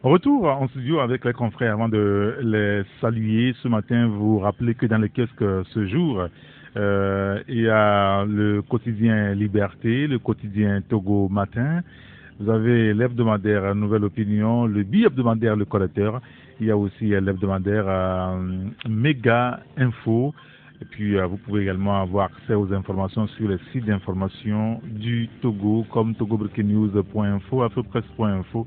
Retour en studio avec les confrères avant de les saluer. Ce matin, vous rappelez que dans les kiosques ce jour, il y a le quotidien Liberté, le quotidien Togo Matin. Vous avez l'hebdomadaire Nouvelle Opinion, le bi-hebdomadaire Le Collecteur. Il y a aussi l'hebdomadaire Méga Info. Et puis, vous pouvez également avoir accès aux informations sur les sites d'information du Togo, comme togobreakingnews.info, afropresse.info.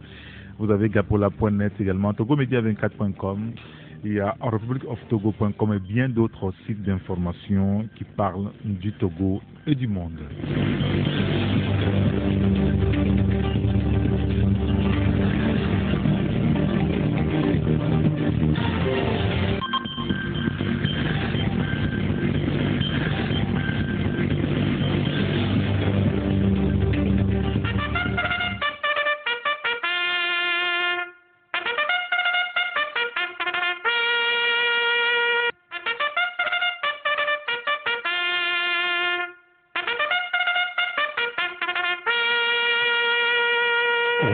Vous avez gapola.net également, togomedia24.com. Il y a republicoftogo.com et bien d'autres sites d'information qui parlent du Togo et du monde.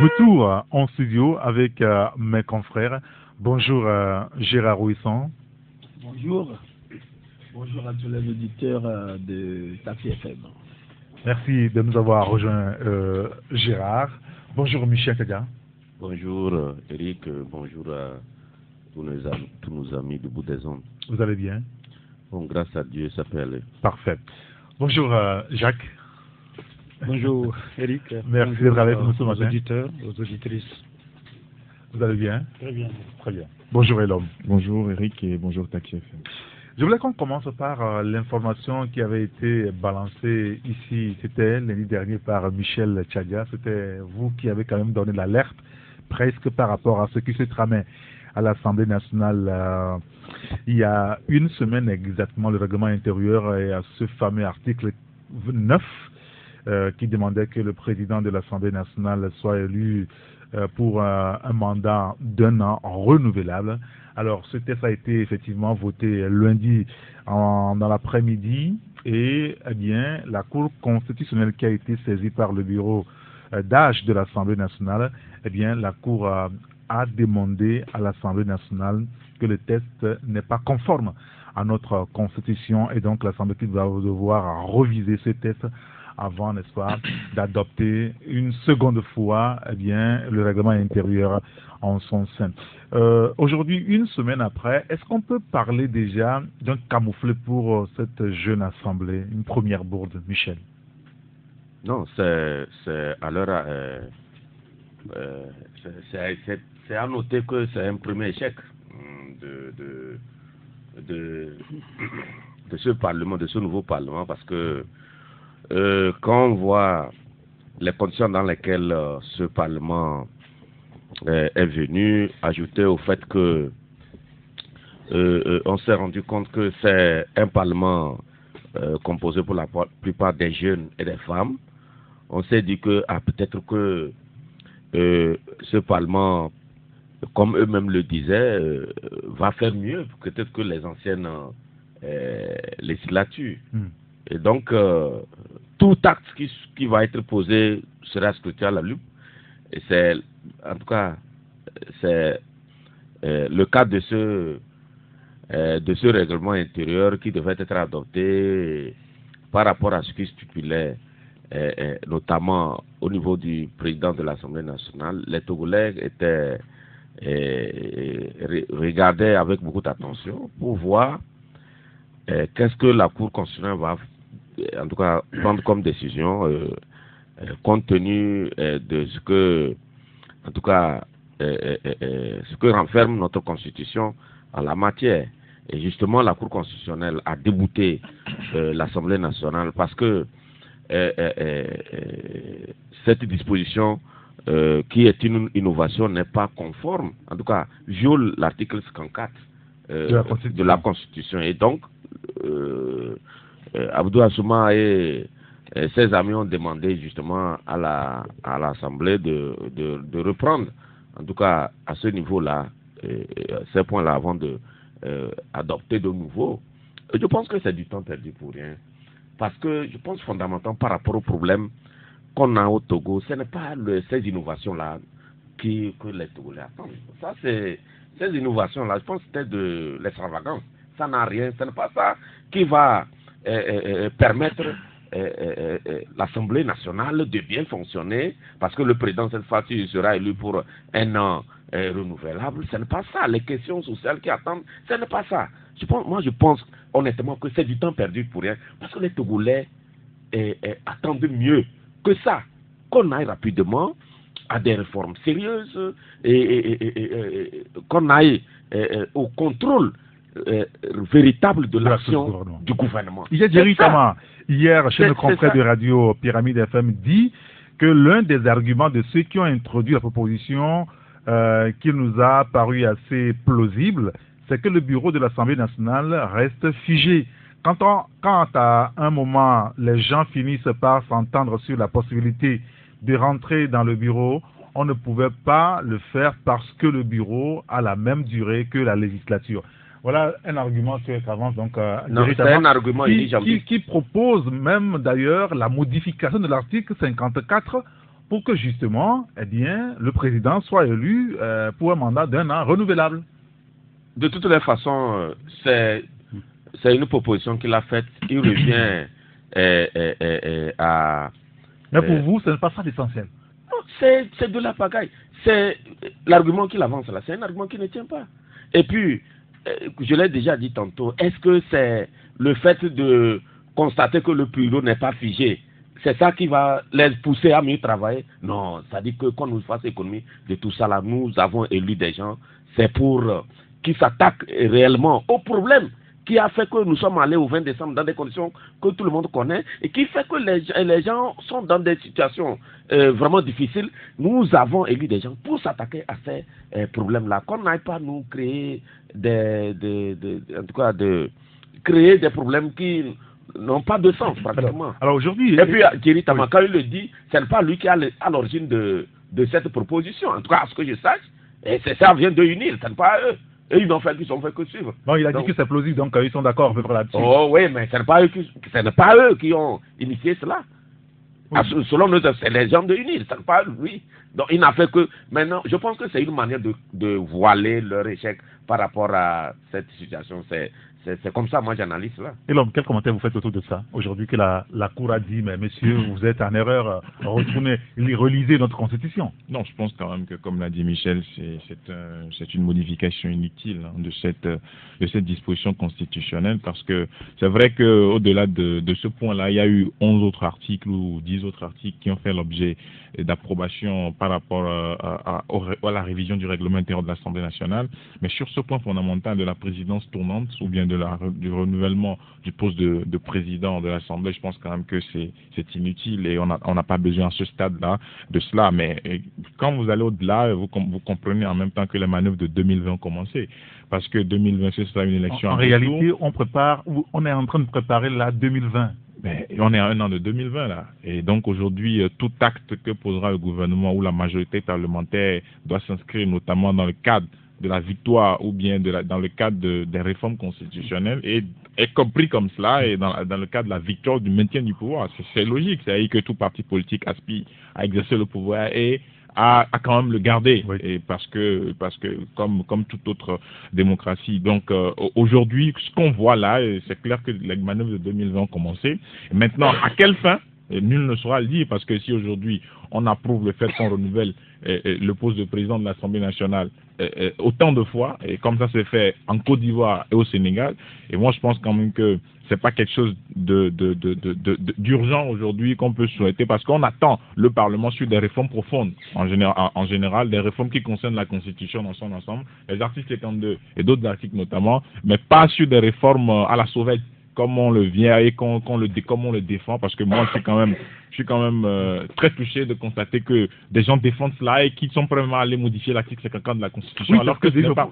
Retour en studio avec mes confrères. Bonjour Gérard Ouissan. Bonjour. Bonjour à tous les auditeurs de Taxi FM. Merci de nous avoir rejoint Gérard. Bonjour Michel Kaga. Bonjour Eric, bonjour à tous nos amis de bout des ondes. Vous allez bien? Bon, grâce à Dieu, ça peut aller. Parfait. Bonjour Jacques. Bonjour Eric. Merci d'être avec nous ce matin. Aux auditeurs, aux auditrices. Vous allez bien? Très bien. Très bien. Bonjour Elom. Bonjour Eric et bonjour Taxi FM. Je voulais qu'on commence par l'information qui avait été balancée ici. C'était lundi dernier par Michel Tchadia. C'était vous qui avez quand même donné l'alerte presque par rapport à ce qui se tramait à l'Assemblée nationale il y a une semaine exactement, le règlement intérieur et à ce fameux article 9 qui demandait que le président de l'Assemblée nationale soit élu pour un mandat d'un an renouvelable. Alors, ce texte a été effectivement voté lundi dans l'après-midi et eh bien, la Cour constitutionnelle qui a été saisie par le bureau d'âge de l'Assemblée nationale, eh bien, la Cour a demandé à l'Assemblée nationale que le texte n'est pas conforme à notre Constitution et donc l'Assemblée qui va devoir reviser ce texte avant, n'est-ce pas, d'adopter une seconde fois eh bien, le règlement intérieur en son sein. Aujourd'hui, une semaine après, est-ce qu'on peut parler déjà d'un camouflet pour cette jeune assemblée, une première bourde, Michel? Non, c'est à noter que c'est un premier échec de ce Parlement, de ce nouveau Parlement, parce que quand on voit les conditions dans lesquelles ce Parlement est venu, ajouter au fait que on s'est rendu compte que c'est un Parlement composé pour la plupart des jeunes et des femmes, on s'est dit que peut-être que ce Parlement, comme eux-mêmes le disaient, va faire mieux peut-être que les anciennes législatures. Et donc, tout acte qui va être posé sera scruté à la loupe. Et c'est, en tout cas, c'est le cas de ce règlement intérieur qui devait être adopté par rapport à ce qui stipulait, notamment au niveau du président de l'Assemblée nationale. Les Togolais regardaient avec beaucoup d'attention pour voir qu'est-ce que la Cour constitutionnelle va en tout cas prendre comme décision compte tenu de ce que, en tout cas, ce que renferme notre Constitution en la matière. Et justement, la Cour constitutionnelle a débouté l'Assemblée nationale parce que cette disposition qui est une innovation n'est pas conforme, en tout cas, viole l'article 54 de la Constitution. Et donc, Abdou Assouma et ses amis ont demandé justement à l'Assemblée de reprendre, en tout cas à ce niveau-là, ces points-là avant de adopter de nouveau. Je pense que c'est du temps perdu pour rien. Parce que je pense fondamentalement par rapport au problème qu'on a au Togo, ce n'est pas ces innovations-là que les Togolais attendent. Ça, c'est ces innovations-là, je pense que c'était de l'extravagance. Ça n'a rien, ce n'est pas ça qui va permettre l'Assemblée nationale de bien fonctionner, parce que le président, cette fois-ci, sera élu pour un an renouvelable. Ce n'est pas ça. Les questions sociales qui attendent, ce n'est pas ça. Je pense honnêtement que c'est du temps perdu pour rien, parce que les Togolais attendent mieux que ça, qu'on aille rapidement à des réformes sérieuses et qu'on aille au contrôle véritable de l'action du gouvernement. Jerry Tama, hier, chez nos confrères de radio Pyramide FM, dit que l'un des arguments de ceux qui ont introduit la proposition qui nous a paru assez plausible, c'est que le bureau de l'Assemblée nationale reste figé. Quand à un moment, les gens finissent par s'entendre sur la possibilité de rentrer dans le bureau, on ne pouvait pas le faire parce que le bureau a la même durée que la législature. Voilà un argument qu'avance donc c'est un argument qui propose même d'ailleurs la modification de l'article 54 pour que justement, eh bien, le président soit élu pour un mandat d'un an renouvelable. De toutes les façons, c'est une proposition qu'il a faite. Il revient à... Mais pour vous, ce n'est pas ça l'essentiel. C'est de la pagaille. C'est l'argument qu'il avance là. C'est un argument qui ne tient pas. Et puis, je l'ai déjà dit tantôt, est-ce que c'est le fait de constater que le bureau n'est pas figé, c'est ça qui va les pousser à mieux travailler? Non, ça dit que quand nous faisons économie de tout ça là, nous avons élu des gens, c'est pour qu'ils s'attaquent réellement au problème qui a fait que nous sommes allés au 20 décembre dans des conditions que tout le monde connaît et qui fait que les gens sont dans des situations vraiment difficiles. Nous avons élu des gens pour s'attaquer à ces problèmes-là. Qu'on n'aille pas nous créer créer des problèmes qui n'ont pas de sens pratiquement. Alors aujourd'hui... Et puis Jerry Tama, quand il le dit, ce n'est pas lui qui est à l'origine de cette proposition. En tout cas, à ce que je sache, et ça vient de UNIL, ce n'est pas eux. Et ils n'ont fait que suivre. Non, il a dit que c'est plausible, donc ils sont d'accord là-dessus. Oh oui, mais ce n'est pas eux qui ont initié cela. Oui. Selon nous, c'est les gens de UNIL, ce n'est pas lui. Donc il n'a fait que... Maintenant, je pense que c'est une manière de voiler leur échec par rapport à cette situation. C'est comme ça, moi, j'analyse cela. Et l'homme, quel commentaire vous faites autour de ça? Aujourd'hui que la Cour a dit, mais messieurs, vous êtes en erreur, retournez, relisez notre Constitution. Non, je pense quand même que, comme l'a dit Michel, c'est une modification inutile de cette disposition constitutionnelle, parce que c'est vrai qu'au-delà de ce point-là, il y a eu 11 autres articles ou 10 autres articles qui ont fait l'objet d'approbation par rapport à la révision du règlement intérieur de l'Assemblée nationale. Mais sur ce point fondamental de la présidence tournante, ou bien du renouvellement du poste de président de l'Assemblée, je pense quand même que c'est inutile et on n'a pas besoin à ce stade-là de cela. Mais quand vous allez au-delà, vous comprenez en même temps que les manœuvres de 2020 ont commencé. Parce que 2020, ce sera une élection en réalité, on est en train de préparer la 2020. Mais on est à un an de 2020 là. Et donc aujourd'hui, tout acte que posera le gouvernement ou la majorité parlementaire doit s'inscrire notamment dans le cadre de la victoire ou bien dans le cadre des réformes constitutionnelles et est compris comme cela et dans le cadre de la victoire du maintien du pouvoir. C'est logique, c'est-à-dire que tout parti politique aspire à exercer le pouvoir et à quand même le garder, oui. Et parce que comme toute autre démocratie. Donc aujourd'hui, ce qu'on voit là, c'est clair que les manœuvres de 2020 ont commencé. Et maintenant, à quelle fin? Et nul ne saura le dire, parce que si aujourd'hui on approuve le fait qu'on renouvelle le poste de président de l'Assemblée nationale autant de fois, et comme ça s'est fait en Côte d'Ivoire et au Sénégal, et moi je pense quand même que c'est pas quelque chose d'urgent aujourd'hui qu'on peut souhaiter, parce qu'on attend le Parlement sur des réformes profondes, en général des réformes qui concernent la Constitution dans son ensemble, les articles 52 et d'autres articles notamment, mais pas sur des réformes à la sauvette, comme on le vient et comme on le défend, parce que moi je suis quand même très touché de constater que des gens défendent cela et qui sont prêts à aller modifier l'article 54 de la Constitution. Oui, alors que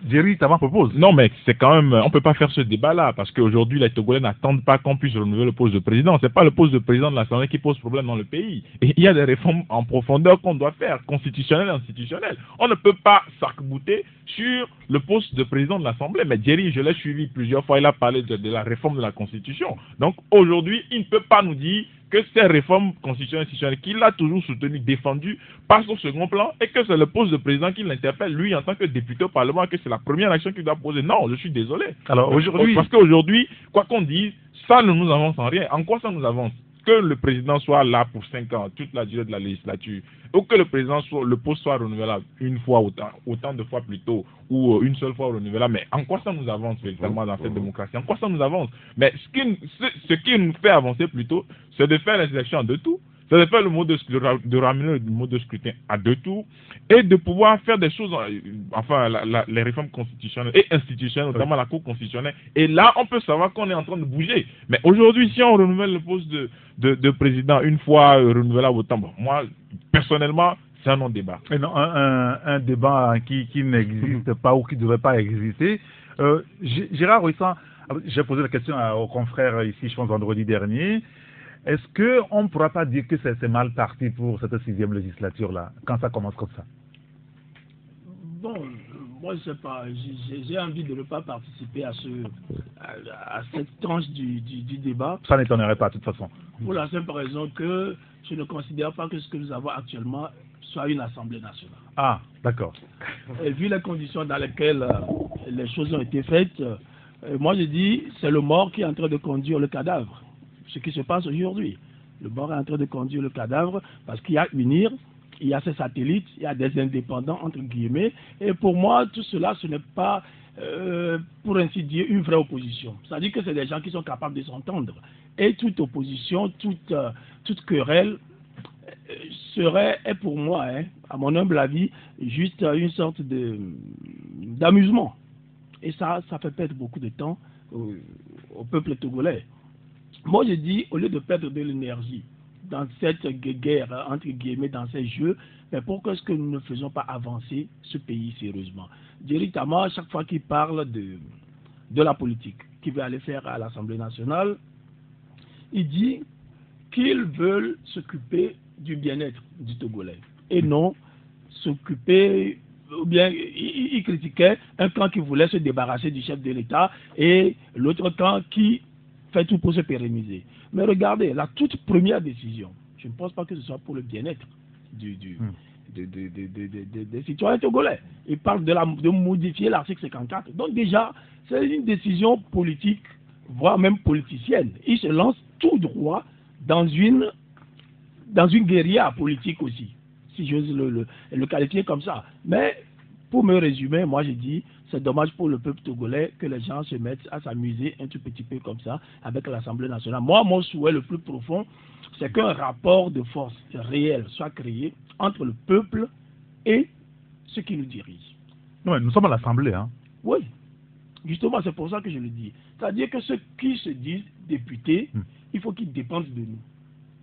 Jerry Tama propose. Non, mais c'est quand même, on peut pas faire ce débat-là, parce qu'aujourd'hui les Togolais n'attendent pas qu'on puisse renouveler le poste de président. C'est pas le poste de président de l'Assemblée qui pose problème dans le pays. Et il y a des réformes en profondeur qu'on doit faire, constitutionnelles et institutionnelles. On ne peut pas s'arc-bouter sur le poste de président de l'Assemblée. Mais Jerry, je l'ai suivi plusieurs fois, il a parlé de la réforme de la Constitution. Donc aujourd'hui, il ne peut pas nous dire que ces réformes constitutionnelles institutionnelles qu'il a toujours soutenues, défendues, passent au second plan et que c'est le poste de président qui l'interpelle, lui, en tant que député au Parlement, que c'est la première action qu'il doit poser. Non, je suis désolé. Alors aujourd'hui... Parce qu'aujourd'hui, quoi qu'on dise, ça ne nous avance en rien. En quoi ça nous avance? Que le président soit là pour 5 ans, toute la durée de la législature, ou que le président le poste soit renouvelable une fois autant de fois plus tôt, ou une seule fois renouvelable. Mais en quoi ça nous avance véritablement dans cette démocratie? En quoi ça nous avance? Mais ce qui nous fait avancer plutôt, c'est de faire les élections en 2 tours, c'est de faire de ramener le mode de scrutin à 2 tours, et de pouvoir faire des choses, enfin les réformes constitutionnelles et institutionnelles, notamment la Cour constitutionnelle. Et là, on peut savoir qu'on est en train de bouger. Mais aujourd'hui, si on renouvelle le poste de président une fois renouvelable autant, bon, moi, personnellement, c'est un non-débat. Non, un débat qui n'existe pas ou qui ne devrait pas exister. Gérard Rouissan, j'ai posé la question aux confrères ici, je pense, vendredi dernier. Est-ce qu'on ne pourra pas dire que c'est mal parti pour cette 6e législature-là, quand ça commence comme ça? Bon, moi je ne sais pas, j'ai envie de ne pas participer à cette tranche du débat. Ça n'étonnerait pas de toute façon. Pour la simple raison que je ne considère pas que ce que nous avons actuellement soit une Assemblée nationale. Ah, d'accord. Et vu les conditions dans lesquelles les choses ont été faites, moi je dis c'est le mort qui est en train de conduire le cadavre. Ce qui se passe aujourd'hui. Le mort est en train de conduire le cadavre parce qu'il y a UNIR, il y a ses satellites, il y a des indépendants, entre guillemets. Et pour moi, tout cela, ce n'est pas, pour ainsi dire, une vraie opposition. C'est-à-dire que c'est des gens qui sont capables de s'entendre. Et toute opposition, toute querelle serait, et pour moi, à mon humble avis, juste une sorte d'amusement. Et ça fait perdre beaucoup de temps au peuple togolais. Moi, je dis, au lieu de perdre de l'énergie dans cette guerre, entre guillemets, dans ces jeux, mais pourquoi est-ce que nous ne faisons pas avancer ce pays sérieusement? Jerry Tama, à chaque fois qu'il parle de la politique qu'il veut aller faire à l'Assemblée nationale, il dit qu'ils veulent s'occuper du bien-être du Togolais et non s'occuper, ou bien il critiquait un camp qui voulait se débarrasser du chef de l'État et l'autre camp qui fait tout pour se pérenniser. Mais regardez, la toute première décision, je ne pense pas que ce soit pour le bien-être des citoyens togolais. Il parle de modifier l'article 54. Donc déjà, c'est une décision politique, voire même politicienne. Il se lance tout droit dans une guérilla politique aussi, si j'ose le qualifier comme ça. Mais pour me résumer, moi je dis, c'est dommage pour le peuple togolais que les gens se mettent à s'amuser un tout petit peu comme ça avec l'Assemblée nationale. Moi, mon souhait le plus profond, c'est qu'un rapport de force réel soit créé entre le peuple et ceux qui nous dirigent. Oui, nous sommes à l'Assemblée. Hein. Oui, justement, c'est pour ça que je le dis. C'est-à-dire que ceux qui se disent députés, il faut qu'ils dépendent de nous.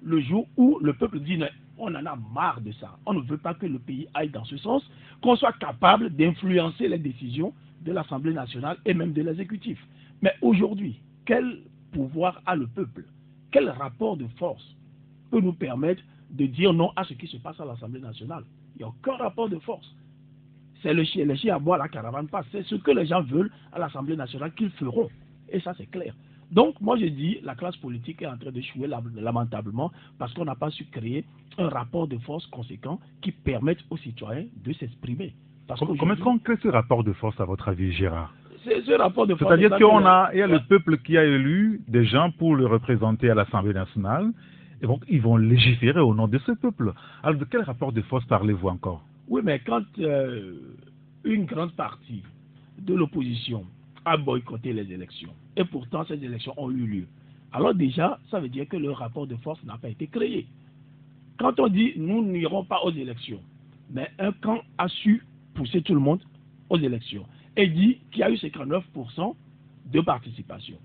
Le jour où le peuple dit on en a marre de ça, on ne veut pas que le pays aille dans ce sens, qu'on soit capable d'influencer les décisions de l'Assemblée nationale et même de l'exécutif. Mais aujourd'hui, quel pouvoir a le peuple? Quel rapport de force peut nous permettre de dire non à ce qui se passe à l'Assemblée nationale? Il n'y a aucun rapport de force. C'est les chiens à boire, la caravane passe. C'est ce que les gens veulent à l'Assemblée nationale qu'ils feront. Et ça, c'est clair. Donc, moi, je dis, la classe politique est en train de chouer lamentablement parce qu'on n'a pas su créer un rapport de force conséquent qui permette aux citoyens de s'exprimer. Comment est-ce qu'on crée ce rapport de force, à votre avis, Gérard? Ce rapport de force... C'est-à-dire qu'il y a le peuple qui a élu des gens pour le représenter à l'Assemblée nationale, et donc ils vont légiférer au nom de ce peuple. Alors, de quel rapport de force parlez-vous encore? Oui, mais quand une grande partie de l'opposition a boycotté les élections, et pourtant ces élections ont eu lieu, alors déjà, ça veut dire que le rapport de force n'a pas été créé. Quand on dit nous n'irons pas aux élections, mais un camp a su pousser tout le monde aux élections et dit qu'il y a eu 59% de participation.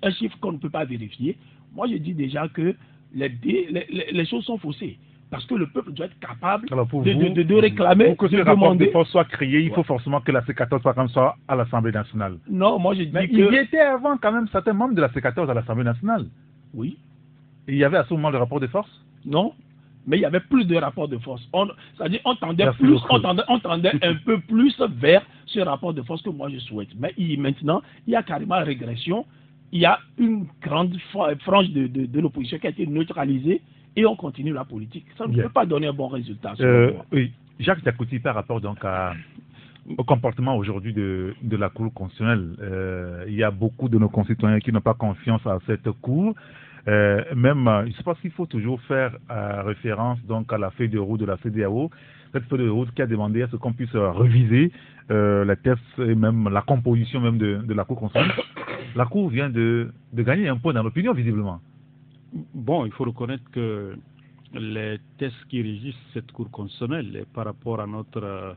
Un chiffre qu'on ne peut pas vérifier. Moi, je dis déjà que les choses sont faussées. Parce que le peuple doit être capable de réclamer, pour que ce rapport de force soit créé, il faut forcément que la C14 soit à l'Assemblée nationale. Non, moi je dis mais il y était avant quand même certains membres de la C14 à l'Assemblée nationale. Oui. Et il y avait à ce moment le rapport de force? Non, mais il y avait plus de rapports de force. C'est-à-dire on tendait un peu plus vers ce rapport de force que moi je souhaite. Mais maintenant, il y a carrément régression il y a une grande frange de l'opposition qui a été neutralisée et on continue la politique. Ça ne peut pas donner un bon résultat. Oui, Jacques Diakouty, par rapport donc au comportement aujourd'hui de la Cour constitutionnelle, il y a beaucoup de nos concitoyens qui n'ont pas confiance à cette Cour. Je pense qu'il faut toujours faire référence donc à la feuille de route de la CEDEAO, cette feuille de route qui a demandé à ce qu'on puisse réviser les tests et même la composition même de la Cour constitutionnelle. La Cour vient de gagner un point dans l'opinion, visiblement. Bon, il faut reconnaître que les tests qui régissent cette Cour constitutionnelle par rapport à notre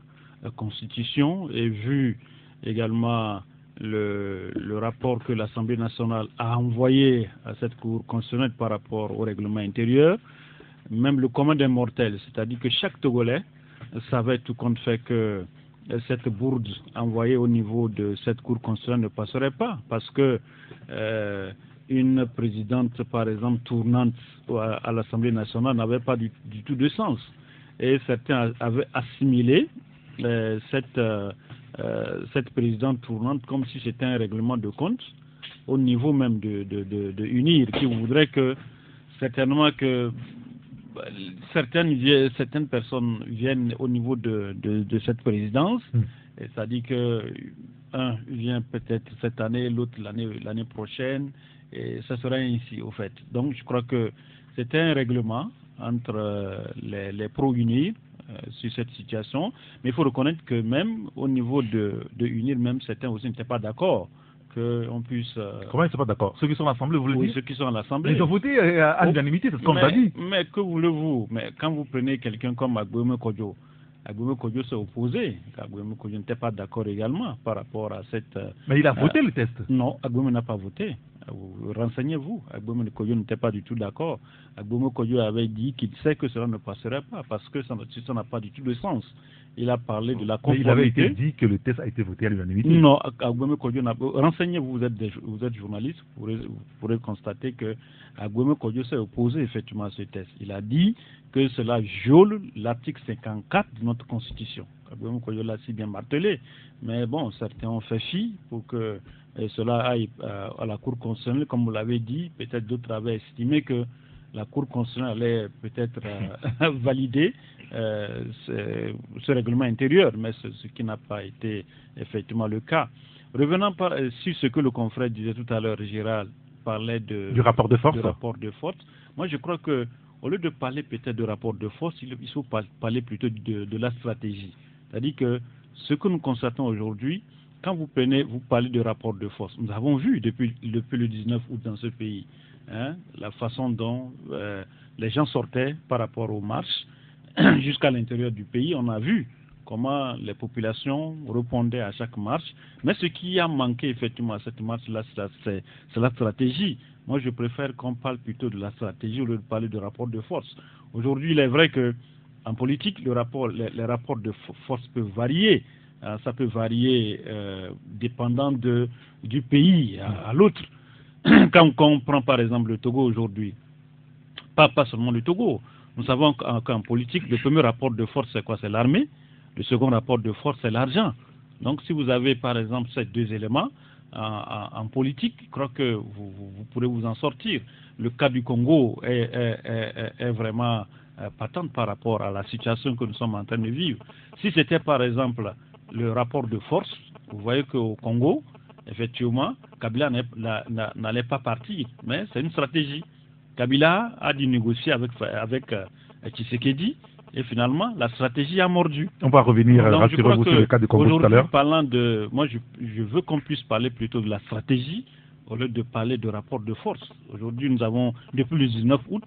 Constitution et vu également le rapport que l'Assemblée nationale a envoyé à cette Cour constitutionnelle par rapport au règlement intérieur, même le commun des mortels, c'est-à-dire que chaque Togolais savait tout compte fait que cette bourde envoyée au niveau de cette Cour constitutionnelle ne passerait pas, parce que une présidente, par exemple, tournante à l'Assemblée nationale n'avait pas du tout de sens. Et certains avaient assimilé cette présidente tournante comme si c'était un règlement de compte au niveau même de UNIR, qui voudrait que certainement que certaines personnes viennent au niveau de cette présidence, c'est-à-dire que un vient peut-être cette année, l'autre l'année prochaine, et ça sera ainsi au fait. Donc je crois que c'était un règlement entre les pro-UNIR sur cette situation, mais il faut reconnaître que même au niveau de UNIR, même certains aussi n'étaient pas d'accord qu'on puisse... Comment ils ne sont pas d'accord? Ceux qui sont à l'Assemblée, vous le dites? Oui, ceux qui sont à l'Assemblée. Ils ont voté à l'unanimité, c'est ce qu'on a dit. Mais que voulez-vous? Mais quand vous prenez quelqu'un comme Agboueme Kodjo s'est opposé. Agboueme Kodjo n'était pas d'accord également par rapport à cette... Mais il a voté le test? Non, Agboueme n'a pas voté. Renseignez-vous. Agboueme Kodjo n'était pas du tout d'accord. Agboueme Kodjo avait dit qu'il sait que cela ne passerait pas parce que ça n'a pas du tout de sens. Il a parlé de la conformité. Mais il avait été dit que le test a été voté à l'unanimité. Non, Agboueme Kodjo n'a pas... Renseignez-vous, vous êtes journaliste, vous pourrez constater que Agboueme Kodjo s'est opposé effectivement à ce test. Il a dit que cela viole l'article 54 de notre Constitution. Agboueme Kodjo l'a si bien martelé. Mais bon, certains ont fait fi pour que cela aille à la Cour constitutionnelle, comme vous l'avez dit. Peut-être d'autres avaient estimé que la Cour constitutionnelle allait peut-être valider ce règlement intérieur, mais ce qui n'a pas été effectivement le cas. Revenant sur ce que le confrère disait tout à l'heure, Gérald parlait du rapport de force. Moi, je crois que au lieu de parler peut-être de rapport de force, il faut parler plutôt de la stratégie. C'est-à-dire que ce que nous constatons aujourd'hui, quand vous parlez de rapport de force, nous avons vu depuis le 19 août dans ce pays, la façon dont les gens sortaient par rapport aux marches jusqu'à l'intérieur du pays. On a vu comment les populations répondaient à chaque marche. Mais ce qui a manqué effectivement à cette marche-là, c'est la stratégie. Moi, je préfère qu'on parle plutôt de la stratégie au lieu de parler de rapport de force. Aujourd'hui, il est vrai qu'en politique, les rapports de force peuvent varier. Ça peut varier dépendant du pays à l'autre. Quand on prend par exemple le Togo aujourd'hui, pas seulement le Togo, nous savons qu'en politique, le premier rapport de force, c'est quoi? C'est l'armée. Le second rapport de force, c'est l'argent. Donc, si vous avez, par exemple, ces deux éléments en politique, je crois que vous pourrez vous en sortir. Le cas du Congo est vraiment patente par rapport à la situation que nous sommes en train de vivre. Si c'était, par exemple, le rapport de force, vous voyez qu'au Congo, effectivement, Kabila n'allait pas partir, mais c'est une stratégie. Kabila a dû négocier avec Tshisekedi et finalement la stratégie a mordu. On va revenir rassurez-vous sur le cas du Congo tout à l'heure. Moi je veux qu'on puisse parler plutôt de la stratégie au lieu de parler de rapport de force. Aujourd'hui nous avons, depuis le 19 août,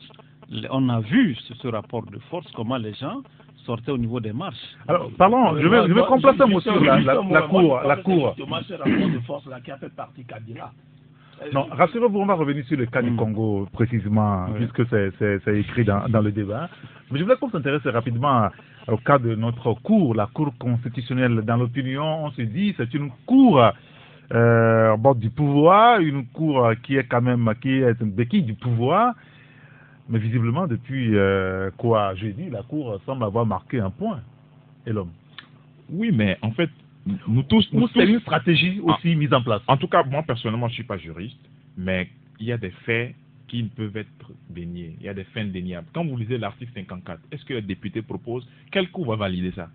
on a vu ce rapport de force, comment les gens sortaient au niveau des marches. Alors, parlons, je vais complacer moi sur la cour. Ce rapport de force là qui a fait partie Kabila. Non, rassurez-vous, on va revenir sur le cas du Congo précisément, puisque c'est écrit dans le débat. Mais je voulais qu'on s'intéresse rapidement au cas de notre cour, la Cour constitutionnelle. Dans l'opinion, on se dit c'est une cour du pouvoir, une cour qui est une béquille du pouvoir. Mais visiblement, depuis jeudi, la Cour semble avoir marqué un point. Et l'homme. Oui, mais en fait, nous c'est une stratégie aussi mise en place. En tout cas, moi personnellement, je ne suis pas juriste. mais il y a des faits qui ne peuvent être déniés. Il y a des faits indéniables. Quand vous lisez l'article 54, est-ce que le député propose, quelle cour va valider ça?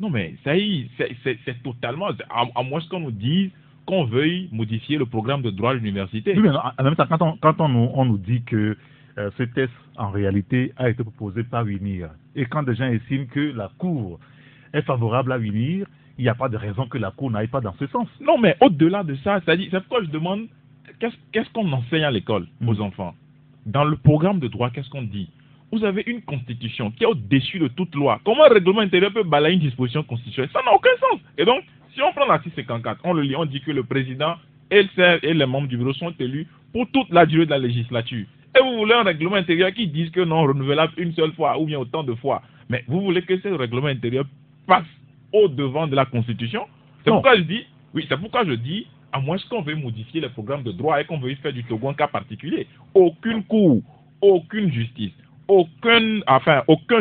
Non, mais ça y est, c'est totalement, à moins qu'on nous dise qu'on veuille modifier le programme de droit de l'université. Oui, mais en même temps, quand on nous dit que ce test, en réalité, a été proposé par UNIR, et quand des gens estiment que la Cour est favorable à UNIR, il n'y a pas de raison que la Cour n'aille pas dans ce sens. Non, mais au-delà de ça, c'est pourquoi je demande, qu'est-ce qu'on enseigne à l'école aux enfants? Dans le programme de droit, qu'est-ce qu'on dit? Vous avez une constitution qui est au-dessus de toute loi. Comment un règlement intérieur peut balayer une disposition constitutionnelle? Ça n'a aucun sens. Et donc, si on prend l'article 54, on le lit, on dit que le président et les membres du bureau sont élus pour toute la durée de la législature. Et vous voulez un règlement intérieur qui dise que non, renouvelable une seule fois ou bien autant de fois. Mais vous voulez que ce règlement intérieur passe au-devant de la Constitution? C'est pourquoi je dis, à moins qu'on veuille modifier les programmes de droit et qu'on veuille faire du Togo un cas particulier, aucune cour, aucune justice, aucun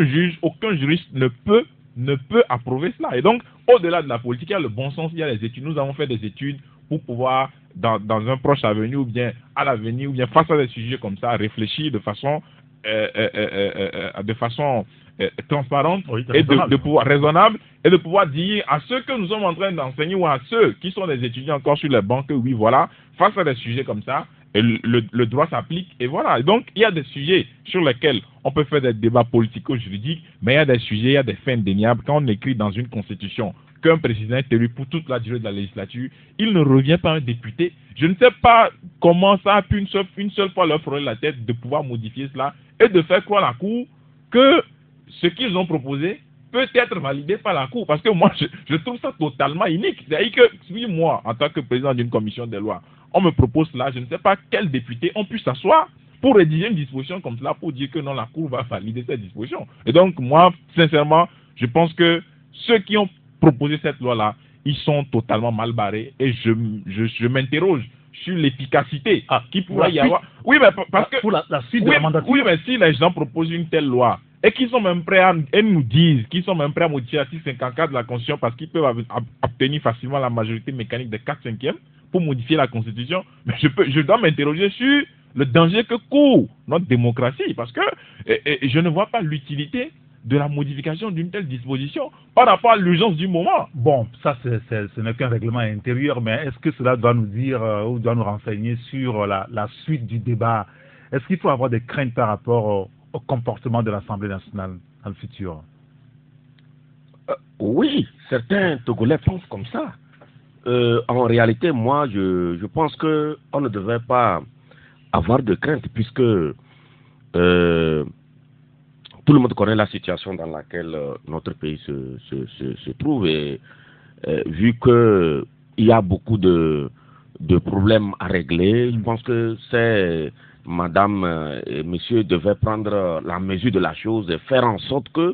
juge, aucun juriste ne peut approuver cela. Et donc, au-delà de la politique, il y a le bon sens, il y a les études. Nous avons fait des études pour pouvoir, dans un proche avenir ou bien à l'avenir, ou bien face à des sujets comme ça, réfléchir de façon transparente et de pouvoir raisonnable, et de pouvoir dire à ceux que nous sommes en train d'enseigner ou à ceux qui sont des étudiants encore sur les bancs que oui, voilà, face à des sujets comme ça, et le droit s'applique, et voilà. Et donc, il y a des sujets sur lesquels on peut faire des débats politico-juridiques, mais il y a des sujets, il y a des faits indéniables. Quand on écrit dans une constitution qu'un président est élu pour toute la durée de la législature, il ne revient pas à un député. Je ne sais pas comment ça a pu une seule fois leur frôler la tête de pouvoir modifier cela et de faire croire à la Cour que ce qu'ils ont proposé peut être validé par la Cour. Parce que moi, je trouve ça totalement unique. C'est-à-dire que si moi, en tant que président d'une commission des lois, on me propose cela, je ne sais pas quel député on puisse s'asseoir pour rédiger une disposition comme cela, pour dire que non, la Cour va valider cette disposition. Et donc, moi, sincèrement, je pense que ceux qui ont proposé cette loi-là, ils sont totalement mal barrés. Et je m'interroge sur l'efficacité qui pourrait y avoir. Oui, mais parce que... Pour la suite de la mandature. Oui, mais si les gens proposent une telle loi, et qu'ils sont même prêts et nous disent qu'ils sont même prêts à modifier l'article 54 de la Constitution parce qu'ils peuvent obtenir facilement la majorité mécanique des 4/5 pour modifier la Constitution, mais je dois m'interroger sur le danger que court notre démocratie, parce que je ne vois pas l'utilité de la modification d'une telle disposition par rapport à l'urgence du moment. Bon, ça ce n'est qu'un règlement intérieur, mais est-ce que cela doit nous dire ou doit nous renseigner sur la suite du débat? Est-ce qu'il faut avoir des craintes par rapport au comportement de l'Assemblée nationale dans le futur? Oui, certains Togolais pensent comme ça. En réalité, moi, je pense qu'on ne devrait pas avoir de crainte, puisque tout le monde connaît la situation dans laquelle notre pays se trouve, et vu qu'il y a beaucoup de problèmes à régler, je pense que c'est madame et monsieur devaient prendre la mesure de la chose et faire en sorte que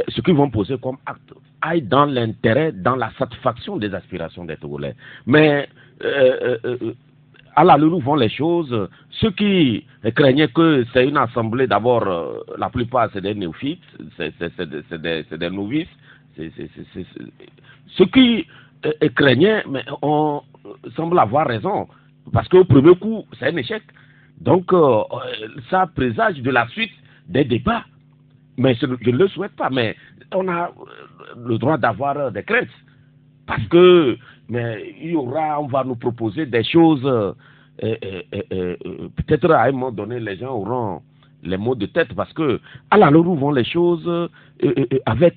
ce qu'ils vont poser comme acte aille dans l'intérêt, dans la satisfaction des aspirations des Togolais. Mais à l'allure où vont les choses, ceux qui craignaient que c'est une assemblée, d'abord, la plupart c'est des néophytes, c'est des novices, ceux qui craignaient, mais on semble avoir raison, parce qu'au premier coup, c'est un échec. Donc, ça présage de la suite des débats. Mais je ne le souhaite pas, mais on a le droit d'avoir des craintes. Parce que, mais on va nous proposer des choses, peut-être à un moment donné, les gens auront les mots de tête, parce que, à l'allure où vont les choses, avec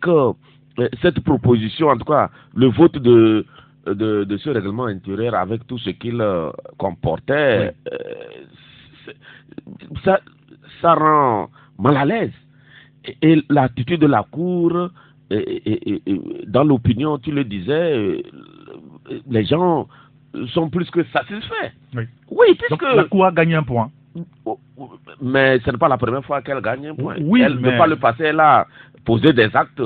cette proposition, en tout cas, le vote de ce règlement intérieur, avec tout ce qu'il comportait, ça rend mal à l'aise. Et l'attitude de la Cour, dans l'opinion, tu le disais, les gens sont plus que satisfaits. Oui, puisque... Donc la Cour a gagné un point. Mais ce n'est pas la première fois qu'elle gagne un point. Oui, elle, mais... par le passé, elle a posé des actes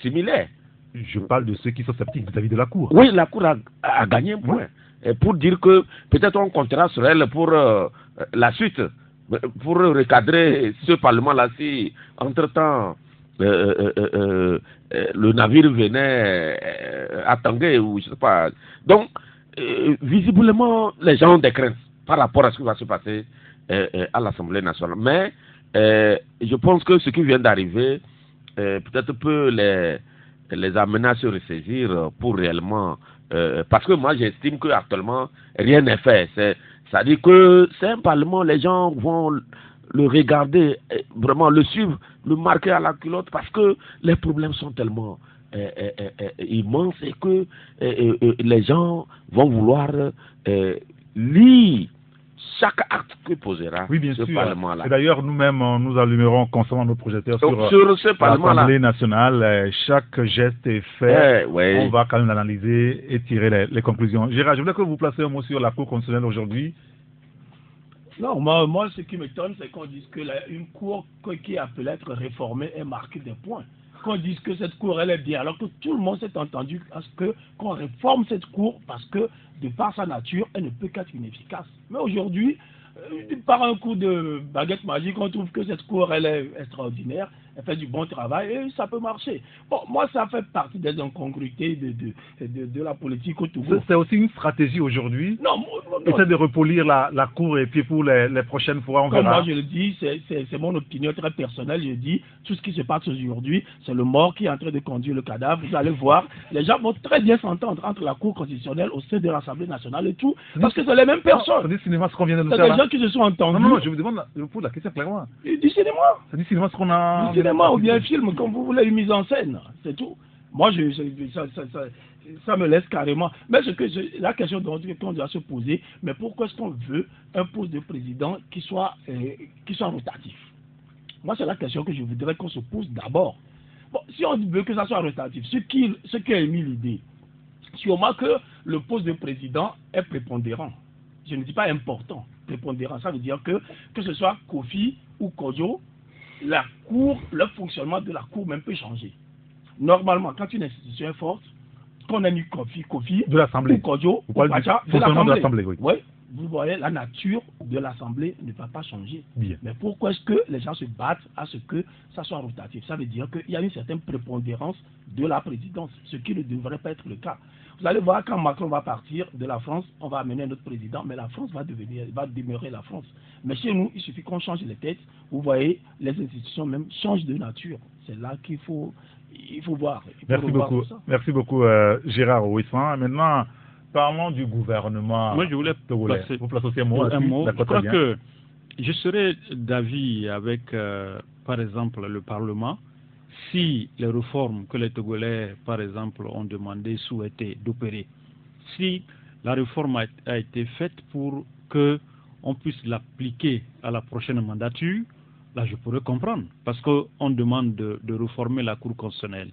similaires. Je parle de ceux qui sont sceptiques vis-à-vis de la Cour. Oui, la Cour a gagné un point. Et pour dire que peut-être on comptera sur elle pour la suite, pour recadrer ce Parlement-là, si entre-temps le navire venait à Tanguay ou je ne sais pas. Donc, visiblement, les gens ont des craintes. par rapport à ce qui va se passer à l'Assemblée nationale. Mais je pense que ce qui vient d'arriver peut-être peut les amener à se ressaisir pour réellement... parce que moi, j'estime qu'actuellement, rien n'est fait. C'est-à-dire que c'est un parlement, les gens vont le regarder, vraiment le suivre, le marquer à la culotte, parce que les problèmes sont tellement immenses et que les gens vont vouloir lire chaque acte que posera ce parlement-là. Et d'ailleurs, nous-mêmes, nous allumerons constamment nos projecteurs sur ce parlement-là. l'Assemblée nationale. Chaque geste est fait. On va quand même l'analyser et tirer les conclusions. Gérard, je voulais que vous placiez un mot sur la Cour constitutionnelle aujourd'hui. Non, moi, ce qui m'étonne, c'est qu'on dise qu'une Cour qui est appelée à être réformée est marquée des points. Qu'on dise que cette Cour, elle est bien, alors que tout le monde s'est entendu à ce qu'on réforme cette Cour parce que, de par sa nature, elle ne peut qu'être inefficace. Mais aujourd'hui, par un coup de baguette magique, on trouve que cette Cour, elle est extraordinaire, elle fait du bon travail et ça peut marcher. Bon, moi, ça fait partie des incongruités de la politique au Togo. C'est aussi une stratégie aujourd'hui. Non. Essayer de repolir la Cour et puis pour les prochaines fois, on verra. Comme moi, je le dis, c'est mon opinion très personnelle. Je dis, tout ce qui se passe aujourd'hui, c'est le mort qui est en train de conduire le cadavre. Vous allez voir, les gens vont très bien s'entendre entre la Cour constitutionnelle au sein de l'Assemblée nationale et tout, parce que c'est les mêmes personnes. C'est du cinéma ce qu'on vient de nous faire. C'est des gens qui se sont entendus. Non, je vous demande, je vous pose la question clairement. Du cinéma. C'est du cinéma ce qu'on a... Du cinéma ou bien un film, comme vous voulez, une mise en scène, c'est tout. Moi, ça me laisse carrément. Mais la question qu'on doit se poser, mais pourquoi est-ce qu'on veut un poste de président qui soit rotatif? Moi, c'est la question que je voudrais qu'on se pose d'abord. Bon, si on veut que ça soit rotatif, ceux qui ont émis l'idée, sûrement que le poste de président est prépondérant. Je ne dis pas important, prépondérant. Ça veut dire que ce soit Kofi ou Kodjo, la Cour, le fonctionnement de la Cour même peut changer. Normalement, quand une institution est forte, qu'on a mis Kofi de l'Assemblée, ou Kodjo, ou Pacha, de l'Assemblée, oui. Vous voyez, la nature de l'Assemblée ne va pas changer. Bien. Mais pourquoi est-ce que les gens se battent à ce que ça soit rotatif? Ça veut dire qu'il y a une certaine prépondérance de la présidence, ce qui ne devrait pas être le cas. Vous allez voir, quand Macron va partir de la France, on va amener notre président, mais la France va demeurer la France. Mais chez nous, il suffit qu'on change les têtes. Vous voyez, les institutions même changent de nature. C'est là qu'il faut voir. Merci beaucoup, Gérard Ouissan. Maintenant, parlons du gouvernement. Moi, je voulais vous placez aussi un mot. Je crois que je serais d'avis avec, par exemple, le Parlement, si les réformes que les Togolais, par exemple, ont demandé, souhaité d'opérer, si la réforme a été faite pour qu'on puisse l'appliquer à la prochaine mandature, là, je pourrais comprendre, parce qu'on demande de réformer la Cour constitutionnelle.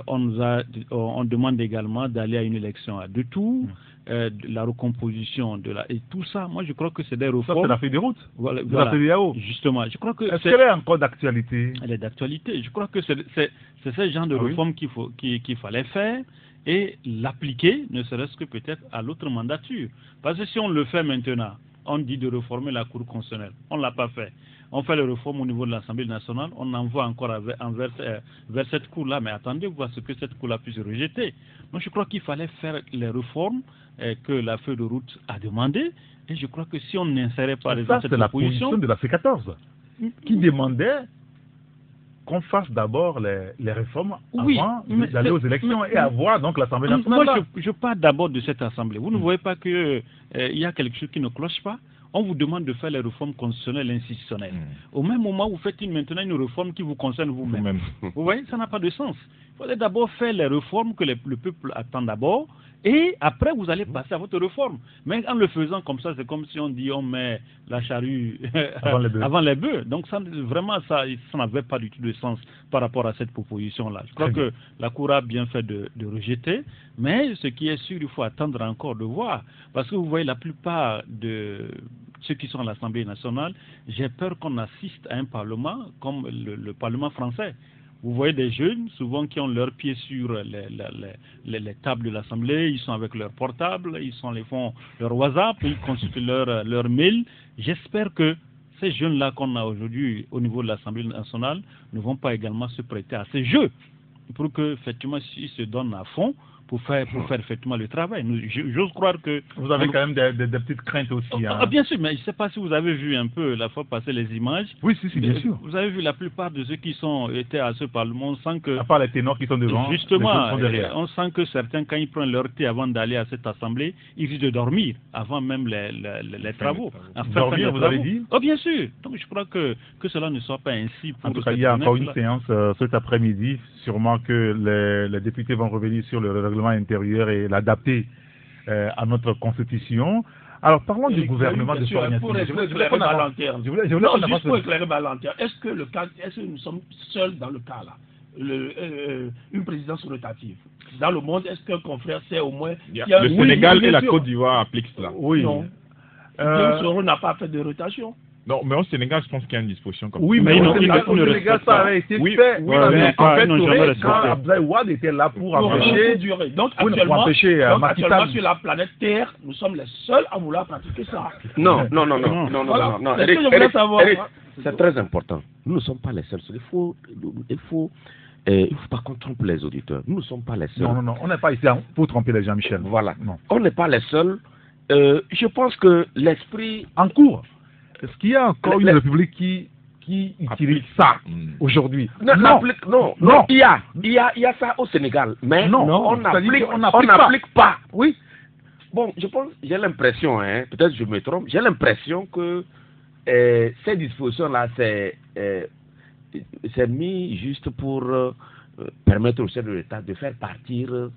On demande également d'aller à une élection à 2 tours, la recomposition et tout ça. Moi, je crois que c'est des réformes. Ça, c'est la feuille de route. Voilà, la CEDEAO. Justement, je crois que est-ce qu'elle est encore d'actualité? Elle est d'actualité. Je crois que c'est ce genre de réforme qu'il fallait faire et l'appliquer, ne serait-ce que peut-être à l'autre mandature. Parce que si on le fait maintenant, on dit de réformer la Cour constitutionnelle. On ne l'a pas fait. On fait les réformes au niveau de l'Assemblée nationale, on envoie encore vers cette Cour-là. Mais attendez, voir ce que cette Cour-là puisse rejeter. Donc je crois qu'il fallait faire les réformes que la feuille de route a demandé. Et je crois que si on n'insérait pas cette c'est la position de la C14 qui demandait qu'on fasse d'abord les réformes avant d'aller aux élections et avoir donc l'Assemblée nationale. Moi, je parle d'abord de cette Assemblée. Vous ne voyez pas qu'il y a quelque chose qui ne cloche pas? On vous demande de faire les réformes constitutionnelles et institutionnelles. Au même moment, vous faites maintenant une réforme qui vous concerne vous-même. Vous voyez, ça n'a pas de sens. Il faudrait d'abord faire les réformes que le peuple attend d'abord, et après, vous allez passer à votre réforme. Mais en le faisant comme ça, c'est comme si on dit on met la charrue avant les bœufs. Donc, ça n'avait pas du tout de sens par rapport à cette proposition-là. Je crois que la Cour a bien fait de rejeter, mais ce qui est sûr, il faut attendre encore de voir. Parce que vous voyez, la plupart de ceux qui sont à l'Assemblée nationale, j'ai peur qu'on assiste à un parlement comme le Parlement français. Vous voyez des jeunes, souvent qui ont leurs pieds sur les tables de l'Assemblée, ils sont avec leur portable, ils font leur WhatsApp, ils consultent leur mail. J'espère que ces jeunes-là qu'on a aujourd'hui au niveau de l'Assemblée nationale ne vont pas également se prêter à ces jeux pour que, effectivement, s'ils se donnent à fond pour faire effectivement le travail. J'ose croire que... Vous avez quand même des petites craintes aussi. Hein. Bien sûr, mais je ne sais pas si vous avez vu un peu la fois passée les images. Oui, si, bien sûr. Vous avez vu la plupart de ceux qui étaient à ce Parlement sans que... À part les ténors qui sont devant, justement, sont derrière. on sent que certains, quand ils prennent leur thé avant d'aller à cette assemblée, ils risquent de dormir avant même les travaux. Dormir, vous avez dit? Oh, bien sûr. Donc je crois que cela ne soit pas ainsi. Pour en tout cas, il y a encore une séance cet après-midi. Sûrement que les députés vont revenir sur le règlement intérieur et l'adapter à notre constitution. Alors, parlons du gouvernement de coordination. Pour éclairer ma lanterne. Juste pour éclairer ma lanterne. Est-ce que nous sommes seuls dans le cas là? Une présidence rotative. Dans le monde, est-ce qu'un confrère sait au moins... Le Sénégal et la Côte d'Ivoire appliquent cela. Oui. Non. Soro n'a pas fait de rotation. Non, mais au Sénégal, je pense qu'il y a une disposition comme ça. Oui, mais au Sénégal, ça avait été fait. Oui, mais en fait, quand Abdoulaye Wade était là pour empêcher... Donc, actuellement, sur la planète Terre, nous sommes les seuls à vouloir pratiquer ça. Non. Eric, c'est très important. Nous ne sommes pas les seuls. Il faut pas qu'on trompe les auditeurs. Nous ne sommes pas les seuls. Non, on n'est pas ici pour tromper les gens, Michel. Voilà. Non. On n'est pas les seuls. Je pense que l'esprit... En cours, est-ce qu'il y a encore une république qui utilise ça aujourd'hui? Non. Il y a ça au Sénégal, mais on n'applique pas. Oui. Bon, j'ai l'impression, peut-être je me trompe, j'ai l'impression que ces dispositions-là, c'est mis juste pour permettre au chef de l'État de faire partir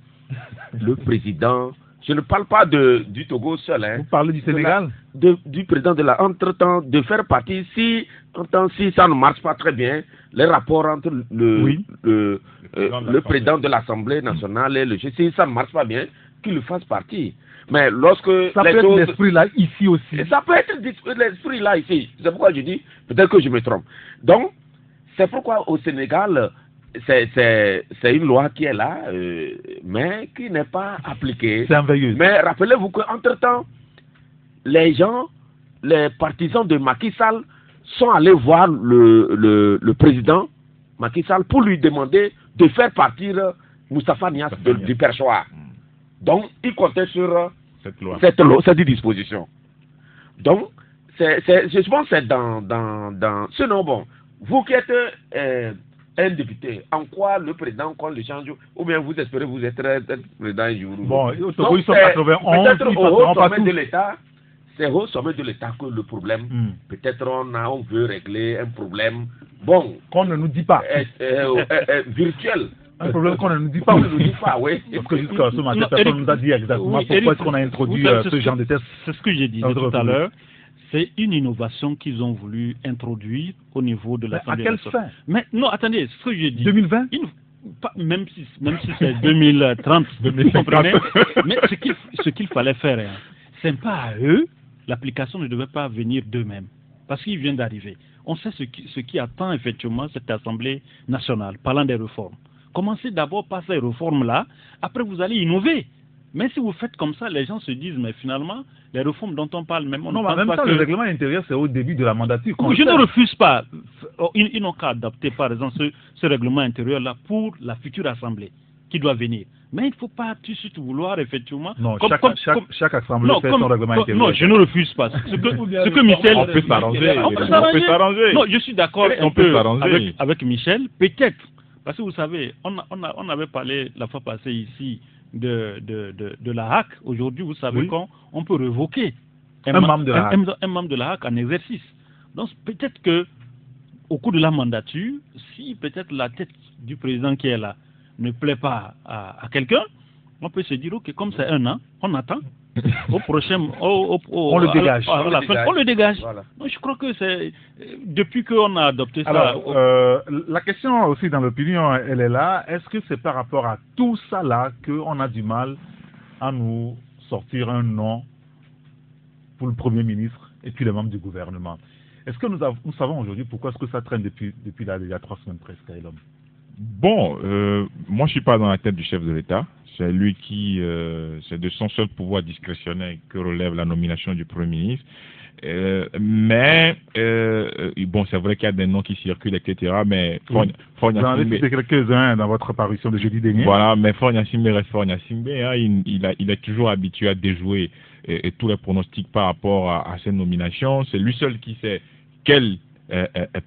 le président. Je ne parle pas du Togo seul. Vous parlez du Sénégal? Du président de la... Entre-temps, de faire partir, si ça ne marche pas très bien, les rapports entre le président de l'Assemblée nationale et le chef, si ça ne marche pas bien, qu'il le fasse partir. Mais lorsque... Ça peut être l'esprit là, ici aussi. Ça peut être l'esprit là, ici. C'est pourquoi je dis, peut-être que je me trompe. Donc, c'est pourquoi au Sénégal... C'est une loi qui est là, mais qui n'est pas appliquée. C'est enveilleuse. Mais rappelez-vous qu'entre-temps, les partisans de Macky Sall sont allés voir le président Macky Sall pour lui demander de faire partir Moustapha Niasse du perchoir. Donc, il comptait sur cette disposition. Donc, je pense que c'est dans... Sinon, bon, vous qui êtes... un député, en quoi le président compte le change, ou bien vous espérez vous être président un jour? Bon, au Togo, ils sont 91, peut-être au sommet de l'État, c'est au sommet de l'État que le problème, peut-être on veut régler un problème, bon, qu'on ne nous dit pas, virtuel. Un problème qu'on ne nous dit pas. On ne nous dit pas, oui. Parce que jusqu'à ce matin, personne ne nous a dit exactement pourquoi est-ce qu'on a introduit ce genre de test. C'est ce que j'ai dit tout à l'heure. C'est une innovation qu'ils ont voulu introduire au niveau de l'Assemblée nationale. À quelle fin? Mais non, attendez, ce que j'ai dit. 2020? Même si c'est 2030, vous comprenez? Mais ce qu'il fallait faire, c'est pas à eux, l'application ne devait pas venir d'eux-mêmes. Parce qu'ils viennent d'arriver. On sait ce qui attend effectivement cette Assemblée nationale, parlant des réformes. Commencez d'abord par ces réformes-là, après vous allez innover. Mais si vous faites comme ça, les gens se disent, mais finalement, les réformes dont on parle, même on non, mais en même temps, le règlement intérieur, c'est au début de la mandature. Je ne refuse pas. Ils n'ont qu'à adapter, par exemple, ce règlement intérieur-là pour la future Assemblée qui doit venir. Mais il ne faut pas tout de suite vouloir, effectivement... Non, chaque Assemblée fait son règlement intérieur. Non, je ne refuse pas. Ce que Michel... On peut s'arranger. Non, je suis d'accord on peut s'arranger avec Michel. Peut-être, parce que vous savez, on avait parlé la fois passée ici de la HAC. Aujourd'hui, vous savez qu'on peut révoquer un membre de la HAC en exercice. Donc, peut-être que au cours de la mandature, si peut-être la tête du président qui est là ne plaît pas à quelqu'un, on peut se dire, ok, comme c'est un an, on attend. Au prochain, on le dégage. À la fin, on le dégage. Voilà. Donc, je crois que c'est depuis qu'on a adopté ça. Alors, la question aussi dans l'opinion, elle est là. Est-ce que c'est par rapport à tout ça là qu'on a du mal à nous sortir un nom pour le Premier ministre et puis les membres du gouvernement? Est-ce que nous savons aujourd'hui pourquoi est-ce que ça traîne depuis il y a 3 semaines presque à l'homme? Bon, moi je suis pas dans la tête du chef de l'État. C'est lui qui, c'est de son seul pouvoir discrétionnaire que relève la nomination du Premier ministre. Bon, c'est vrai qu'il y a des noms qui circulent, etc. Mais Vous en avez cité quelques-uns dans votre parution de jeudi dernier. Voilà, mais Fornia Simbe reste Fornia Simbe. Hein, il est toujours habitué à déjouer tous les pronostics par rapport à ces nominations. C'est lui seul qui sait quelle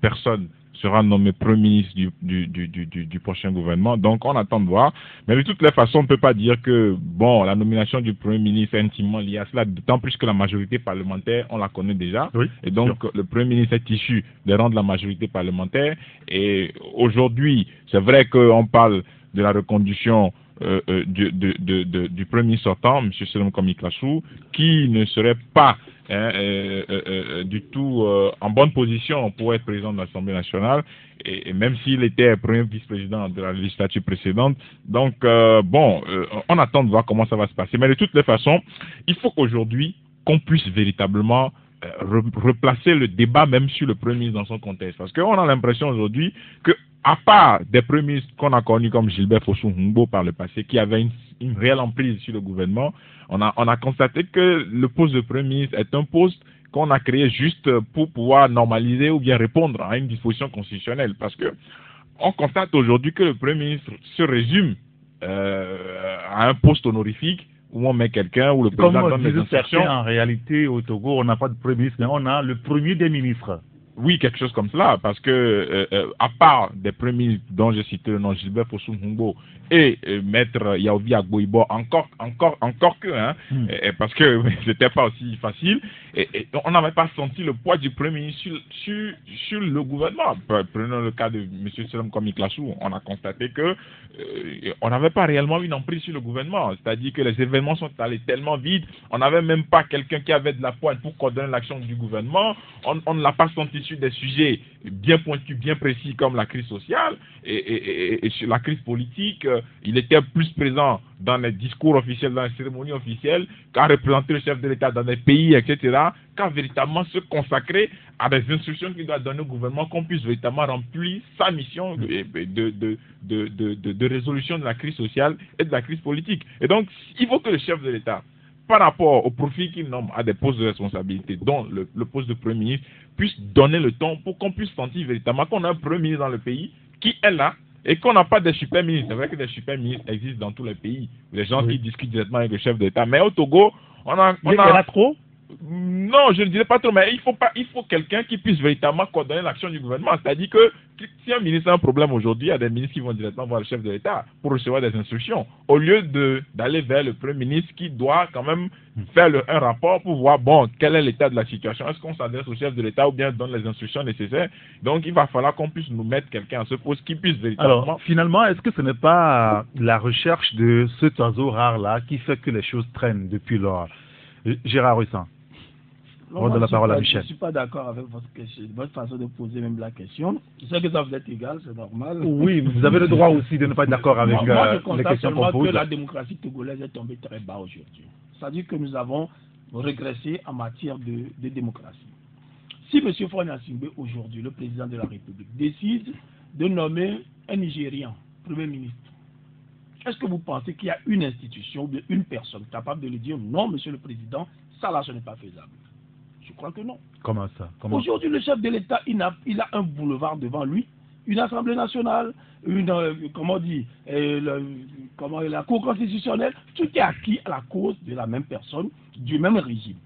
personne sera nommé Premier ministre du prochain gouvernement. Donc, on attend de voir. Mais de toutes les façons, on ne peut pas dire que, bon, la nomination du Premier ministre est intimement liée à cela, d'autant plus que la majorité parlementaire, on la connaît déjà. Oui, et donc, le Premier ministre est issu des rangs de la majorité parlementaire. Et aujourd'hui, c'est vrai qu'on parle de la reconduction du Premier ministre sortant, M. Selom Komiklassou, qui ne serait pas du tout en bonne position pour être président de l'Assemblée nationale, et même s'il était premier vice-président de la législature précédente. Donc, on attend de voir comment ça va se passer. Mais de toutes les façons, il faut qu'aujourd'hui, qu'on puisse véritablement replacer le débat même sur le Premier ministre dans son contexte. Parce qu'on a l'impression aujourd'hui que, à part des premiers ministres qu'on a connus comme Gilbert Fossou-Ngbo par le passé, qui avaient une réelle emprise sur le gouvernement, on a constaté que le poste de Premier ministre est un poste qu'on a créé juste pour pouvoir normaliser ou bien répondre à une disposition constitutionnelle. Parce que on constate aujourd'hui que le Premier ministre se résume à un poste honorifique où on met quelqu'un, où le président donne des instructions. En réalité, au Togo, on n'a pas de Premier ministre, mais on a le premier des ministres. Oui, quelque chose comme cela, parce que à part des premiers ministres dont j'ai cité le nom, Gilbert Fossou-Ngbo et Maître Yaovi Agboibo, encore que, hein, parce que c'était pas aussi facile, et on n'avait pas senti le poids du Premier ministre sur le gouvernement. Prenons le cas de M. Selom Komiklassou, on a constaté que on n'avait pas réellement une emprise sur le gouvernement, c'est-à-dire que les événements sont allés tellement vite, on n'avait même pas quelqu'un qui avait de la poigne pour coordonner l'action du gouvernement, on ne l'a pas senti sur des sujets bien pointus, bien précis comme la crise sociale et sur la crise politique. Il était plus présent dans les discours officiels, dans les cérémonies officielles, qu'à représenter le chef de l'État dans des pays, etc., qu'à véritablement se consacrer à des instructions qu'il doit donner au gouvernement, qu'on puisse véritablement remplir sa mission de résolution de la crise sociale et de la crise politique. Et donc, il faut que le chef de l'État, par rapport au profil qu'il nomme à des postes de responsabilité, dont le poste de Premier ministre, puisse donner le ton pour qu'on puisse sentir véritablement qu'on a un Premier ministre dans le pays qui est là et qu'on n'a pas des super ministres. C'est vrai que des super ministres existent dans tous les pays, les gens qui discutent directement avec le chef de l'État. Mais au Togo, il y en a trop. Non, je ne dirais pas trop, mais il faut quelqu'un qui puisse véritablement coordonner l'action du gouvernement. C'est-à-dire que si un ministre a un problème aujourd'hui, il y a des ministres qui vont directement voir le chef de l'État pour recevoir des instructions, au lieu d'aller vers le Premier ministre qui doit quand même faire un rapport pour voir, bon, quel est l'état de la situation, est-ce qu'on s'adresse au chef de l'État ou bien donne les instructions nécessaires. Donc, il va falloir qu'on puisse nous mettre quelqu'un à ce poste qui puisse véritablement... Alors, finalement, est-ce que ce n'est pas la recherche de cet oiseau rare-là qui fait que les choses traînent depuis lors? Gérard Ruissan. Non, je ne suis pas d'accord avec votre façon de poser même la question. Je sais que ça vous est égal, c'est normal. Oui, vous avez le droit aussi de ne pas être d'accord avec les questions qu'on pose. Que la démocratie togolaise est tombée très bas aujourd'hui. C'est-à-dire que nous avons régressé en matière de démocratie. Si M. Fornia Simbe, aujourd'hui, le président de la République, décide de nommer un Nigérian Premier ministre, est-ce que vous pensez qu'il y a une institution ou bien une personne capable de lui dire non, Monsieur le Président, ça là, ce n'est pas faisable? Je crois que non. Comment ça? Aujourd'hui, le chef de l'État, il a un boulevard devant lui, une Assemblée nationale, la Cour constitutionnelle, tout est acquis à la cause de la même personne, du même régime.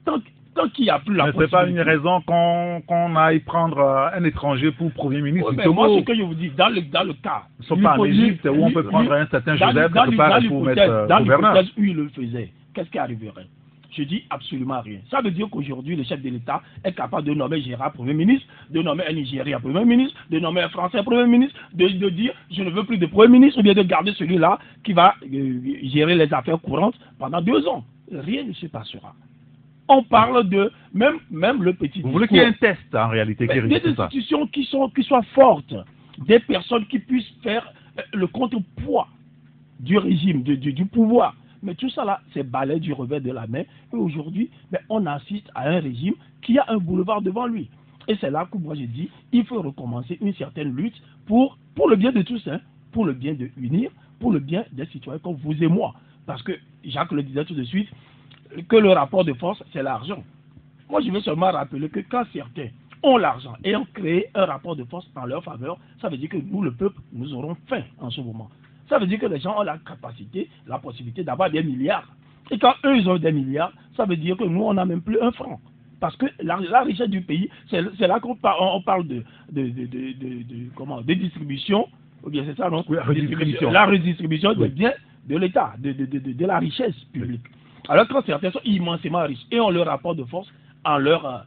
Donc, tant qu'il n'y a plus la possibilité... Ce n'est pas une raison qu'on aille prendre un étranger pour Premier ministre du Togo. Moi, ce que je vous dis, dans le cas... Ils ne sont pas en Égypte où on peut prendre un certain Joseph quelque part pour mettre dans gouverneur. l'hypothèse où il le faisait, qu'est-ce qui arriverait? Je dis absolument rien. Ça veut dire qu'aujourd'hui, le chef de l'État est capable de nommer Gérard Premier ministre, de nommer un Nigérien Premier ministre, de nommer un Français Premier ministre, de dire je ne veux plus de Premier ministre, ou bien de garder celui-là qui va gérer les affaires courantes pendant 2 ans. Rien ne se passera. On parle de même le petit discours. Vous voulez qu'il y ait un test en réalité qui des institutions qui soient fortes, des personnes qui puissent faire le contrepoids du régime, du pouvoir. Mais tout ça là, c'est balayé du revers de la main. Et aujourd'hui, on assiste à un régime qui a un boulevard devant lui. Et c'est là que moi j'ai dit, il faut recommencer une certaine lutte pour le bien de tous, hein, pour le bien de unir, pour le bien des citoyens comme vous et moi. Parce que Jacques le disait tout de suite, que le rapport de force, c'est l'argent. Moi, je veux seulement rappeler que quand certains ont l'argent et ont créé un rapport de force en leur faveur, ça veut dire que nous, le peuple, nous aurons faim en ce moment. Ça veut dire que les gens ont la capacité, la possibilité d'avoir des milliards. Et quand eux, ils ont des milliards, ça veut dire que nous, on n'a même plus un franc. Parce que la richesse du pays, c'est là qu'on parle de distribution, ou bien c'est ça, non? Oui, redistribution. La redistribution des biens de l'État, de la richesse publique. Alors quand certains sont immensément riches et ont leur rapport de force en leur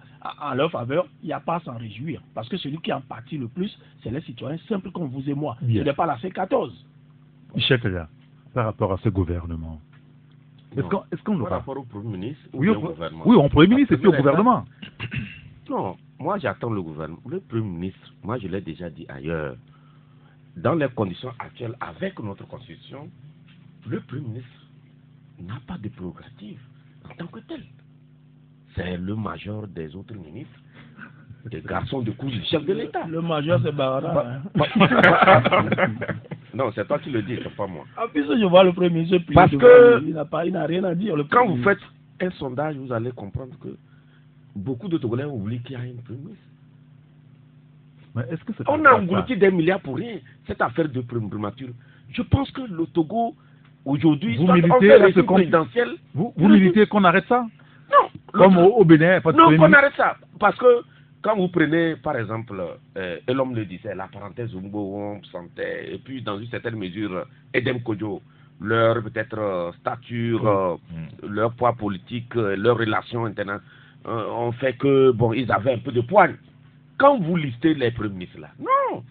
faveur, il n'y a pas à s'en réjouir. Parce que celui qui en pâtit le plus, c'est les citoyens simples comme vous et moi. Ce n'est pas la C14. Michel Tchadja, par rapport à ce gouvernement, est-ce qu'on Par rapport au Premier ministre oui, au gouvernement? Oui, au Premier ministre et puis au gouvernement. Non, moi j'attends le gouvernement. Le Premier ministre, moi je l'ai déjà dit ailleurs, dans les conditions actuelles, avec notre constitution, le Premier ministre n'a pas de prérogative en tant que tel. C'est le major des autres ministres, des garçons de cour du chef de l'État. Le major, c'est Barara. Non, c'est toi qui le dis, c'est pas moi. En plus, je vois le Premier ministre. Parce que il n'a rien à dire. Quand vous faites un sondage, vous allez comprendre que beaucoup de Togolais oublient qu'il y a un Premier ministre. Mais est-ce que on a englouti des milliards pour rien, cette affaire de primature. Je pense que le Togo, aujourd'hui, vous militez qu'on arrête ça? Non. Comme au Bénin, pas de non, qu'on arrête ça. Parce que quand vous prenez, par exemple, et l'homme le disait, la parenthèse Zumbo, Santé, et puis dans une certaine mesure, Edem Kodjo, leur peut-être stature, leur poids politique, leurs relations internationales, ont fait que, bon, ils avaient un peu de poigne. Quand vous listez les premiers ministres là, non.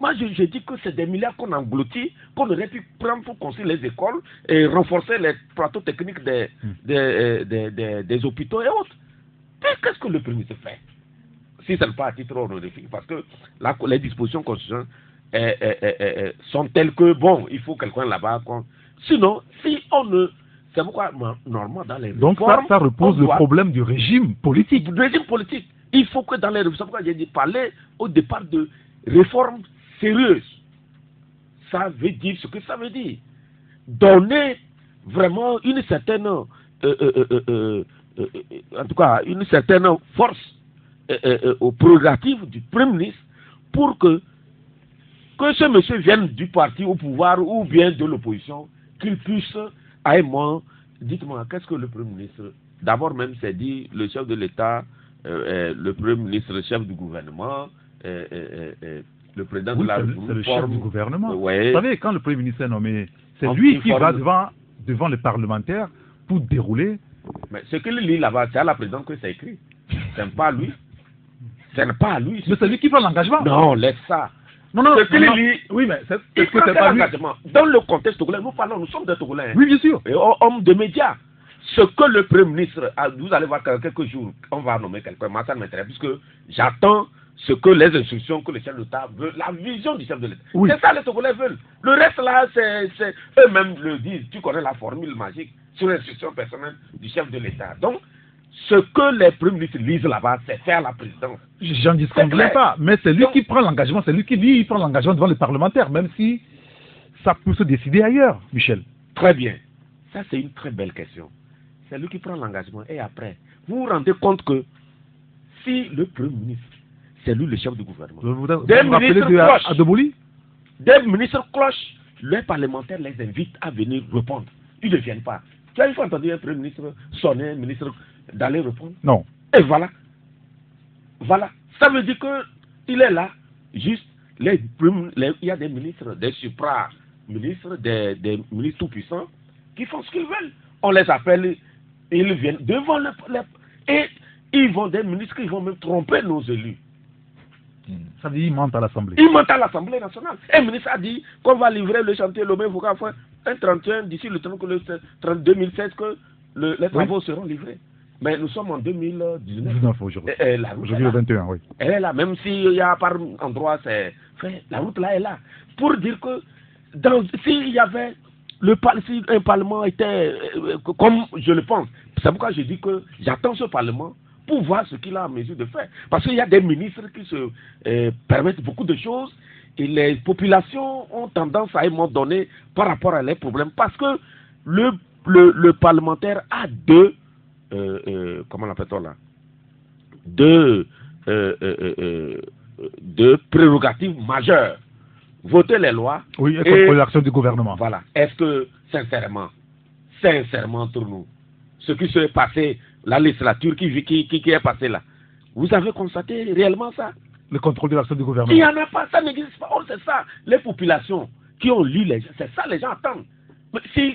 Moi, je dis que c'est des milliards qu'on engloutit, qu'on aurait pu prendre pour construire les écoles et renforcer les plateaux techniques des hôpitaux et autres. Qu'est-ce que le Premier ministre fait? Si ce n'est pas à titre honorifique, parce que là, les dispositions constitutionnelles sont telles que, bon, il faut quelqu'un là-bas. Sinon, si on ne... C'est pourquoi, normalement, dans les réformes... Donc ça repose le problème du régime politique. Du régime politique. Il faut que dans les réformes, c'est pourquoi j'ai dit parler au départ de réformes sérieuses. Ça veut dire ce que ça veut dire. Donner vraiment une certaine... en tout cas, une certaine force aux prérogatives du Premier ministre pour que ce monsieur vienne du parti au pouvoir ou bien de l'opposition, qu'il puisse, à un moment, dites-moi, qu'est-ce que le Premier ministre, d'abord même c'est dit, le chef de l'État, le Premier ministre, le chef du gouvernement, le président de la République. C'est le chef du gouvernement. Ouais. Vous savez, quand le Premier ministre est nommé, c'est lui qui va devant les parlementaires pour dérouler. Mais ce qu'il lit là-bas, c'est à la présidente que c'est écrit. Ce n'est pas lui. Ce n'est pas lui. Mais c'est lui qui prend l'engagement. Non, laisse ça. Non. Ce qu'il lit. Oui, mais est-ce que c'est pas lui? Dans le contexte togolais, nous sommes des Togolais. Oui, bien sûr. Et hommes de médias. Ce que le Premier ministre, vous allez voir que quelques jours, on va nommer quelqu'un. Moi, ça m'intéresse, puisque j'attends ce que les instructions que le chef de l'État veut, la vision du chef de l'État. Oui. C'est ça les Togolais veulent. Le reste là, c'est eux-mêmes le disent. Tu connais la formule magique sur l'instruction personnelle du chef de l'État. Donc, ce que les premiers ministres lisent là-bas, c'est faire la présidence. J'en discute pas, mais c'est lui qui prend l'engagement, c'est lui qui prend l'engagement devant les parlementaires, même si ça peut se décider ailleurs, Michel. Très bien. Ça, c'est une très belle question. C'est lui qui prend l'engagement. Et après, vous vous rendez compte que si le Premier ministre, c'est lui le chef du gouvernement, des ministres cloches, les parlementaires les invitent à venir répondre. Ils ne viennent pas. Tu as une fois entendu un Premier ministre sonner un ministre d'aller répondre? Non. Et voilà. Voilà. Ça veut dire qu'il est là, juste, il y a des ministres, des supra-ministres, des ministres tout-puissants qui font ce qu'ils veulent. On les appelle, ils viennent devant et ils vont, des ministres qui vont même tromper nos élus. Ça veut dire qu'ils mentent à l'Assemblée. Ils mentent à l'Assemblée nationale. Un ministre a dit qu'on va livrer le chantier Lomé Foucault un 31 d'ici le 2016 que les travaux seront livrés. Mais nous sommes en 2019 aujourd'hui. Aujourd'hui le 21, oui. Elle est là, même s'il y a par endroit, la route là est là. Pour dire que s'il y avait si un parlement était comme je le pense, c'est pourquoi je dis que j'attends ce parlement pour voir ce qu'il a en mesure de faire. Parce qu'il y a des ministres qui se permettent beaucoup de choses et les populations ont tendance à un moment donné par rapport à leurs problèmes. Parce que le parlementaire a comment l'appelle-t-on là, deux prérogatives majeures. Voter les lois. Oui, et contrôler l'action du gouvernement. Voilà. Est-ce que, sincèrement, entre nous, ce qui s'est passé, la législature qui est passée là, vous avez constaté réellement ça? Le contrôle de l'action du gouvernement. Il n'y en a pas, ça n'existe pas. C'est ça, les populations qui ont lu les gens, c'est ça les gens attendent. Mais si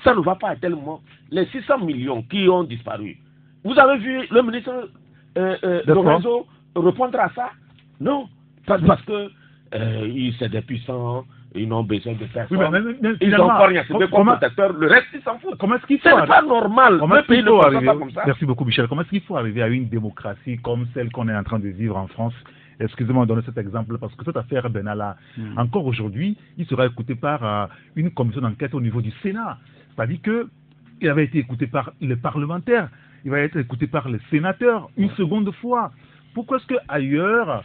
ça ne va pas à tel moment, les 600 millions qui ont disparu, vous avez vu le ministre Lorenzo répondre à ça? Non, parce que c'est des puissants, ils n'ont besoin de personne. Oui, mais ils n'ont pas rien, c'est des protecteurs, le reste ils s'en foutent. Comment est-ce qu'il faut c'est pas normal. Le pays ne fonctionne pas comme ça. Merci beaucoup Michel. Comment est-ce qu'il faut arriver à une démocratie comme celle qu'on est en train de vivre en France? Excusez-moi de donner cet exemple parce que cette affaire Benalla, encore aujourd'hui, il sera écouté par une commission d'enquête au niveau du Sénat. C'est-à-dire qu'il avait été écouté par les parlementaires, il va être écouté par les sénateurs une seconde fois. Pourquoi est-ce qu'ailleurs,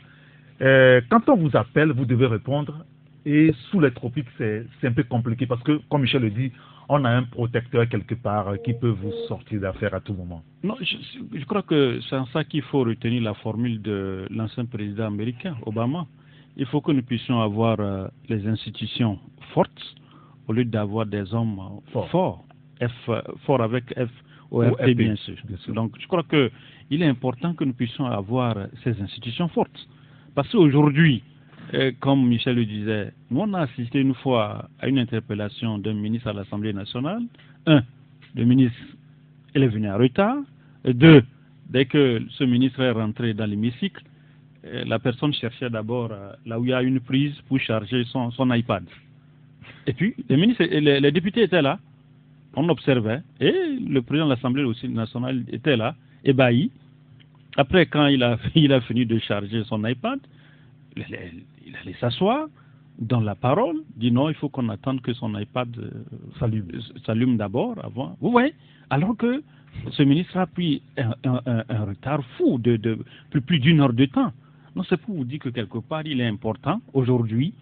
quand on vous appelle, vous devez répondre et sous les tropiques, c'est un peu compliqué parce que, comme Michel le dit, on a un protecteur quelque part qui peut vous sortir d'affaire à tout moment. Non, je crois que c'est en ça qu'il faut retenir la formule de l'ancien président américain, Obama. Il faut que nous puissions avoir les institutions fortes au lieu d'avoir des hommes forts. Fort avec F-O-R-T, bien sûr. Donc, je crois qu'il est important que nous puissions avoir ces institutions fortes. Parce qu'aujourd'hui, comme Michel le disait, nous on a assisté une fois à une interpellation d'un ministre à l'Assemblée nationale. Le ministre est venu en retard. 2, dès que ce ministre est rentré dans l'hémicycle, la personne cherchait d'abord là où il y a une prise pour charger son iPad. Et puis, les députés étaient là, on observait, et le président de l'Assemblée nationale était là, ébahi. Après, quand il a fini de charger son iPad, il allait s'asseoir, donne la parole, dit non, il faut qu'on attende que son iPad s'allume d'abord avant. Vous voyez? Alors que ce ministre a pris un retard fou de plus d'une heure de temps. Donc c'est pour vous dire que quelque part, il est important aujourd'hui,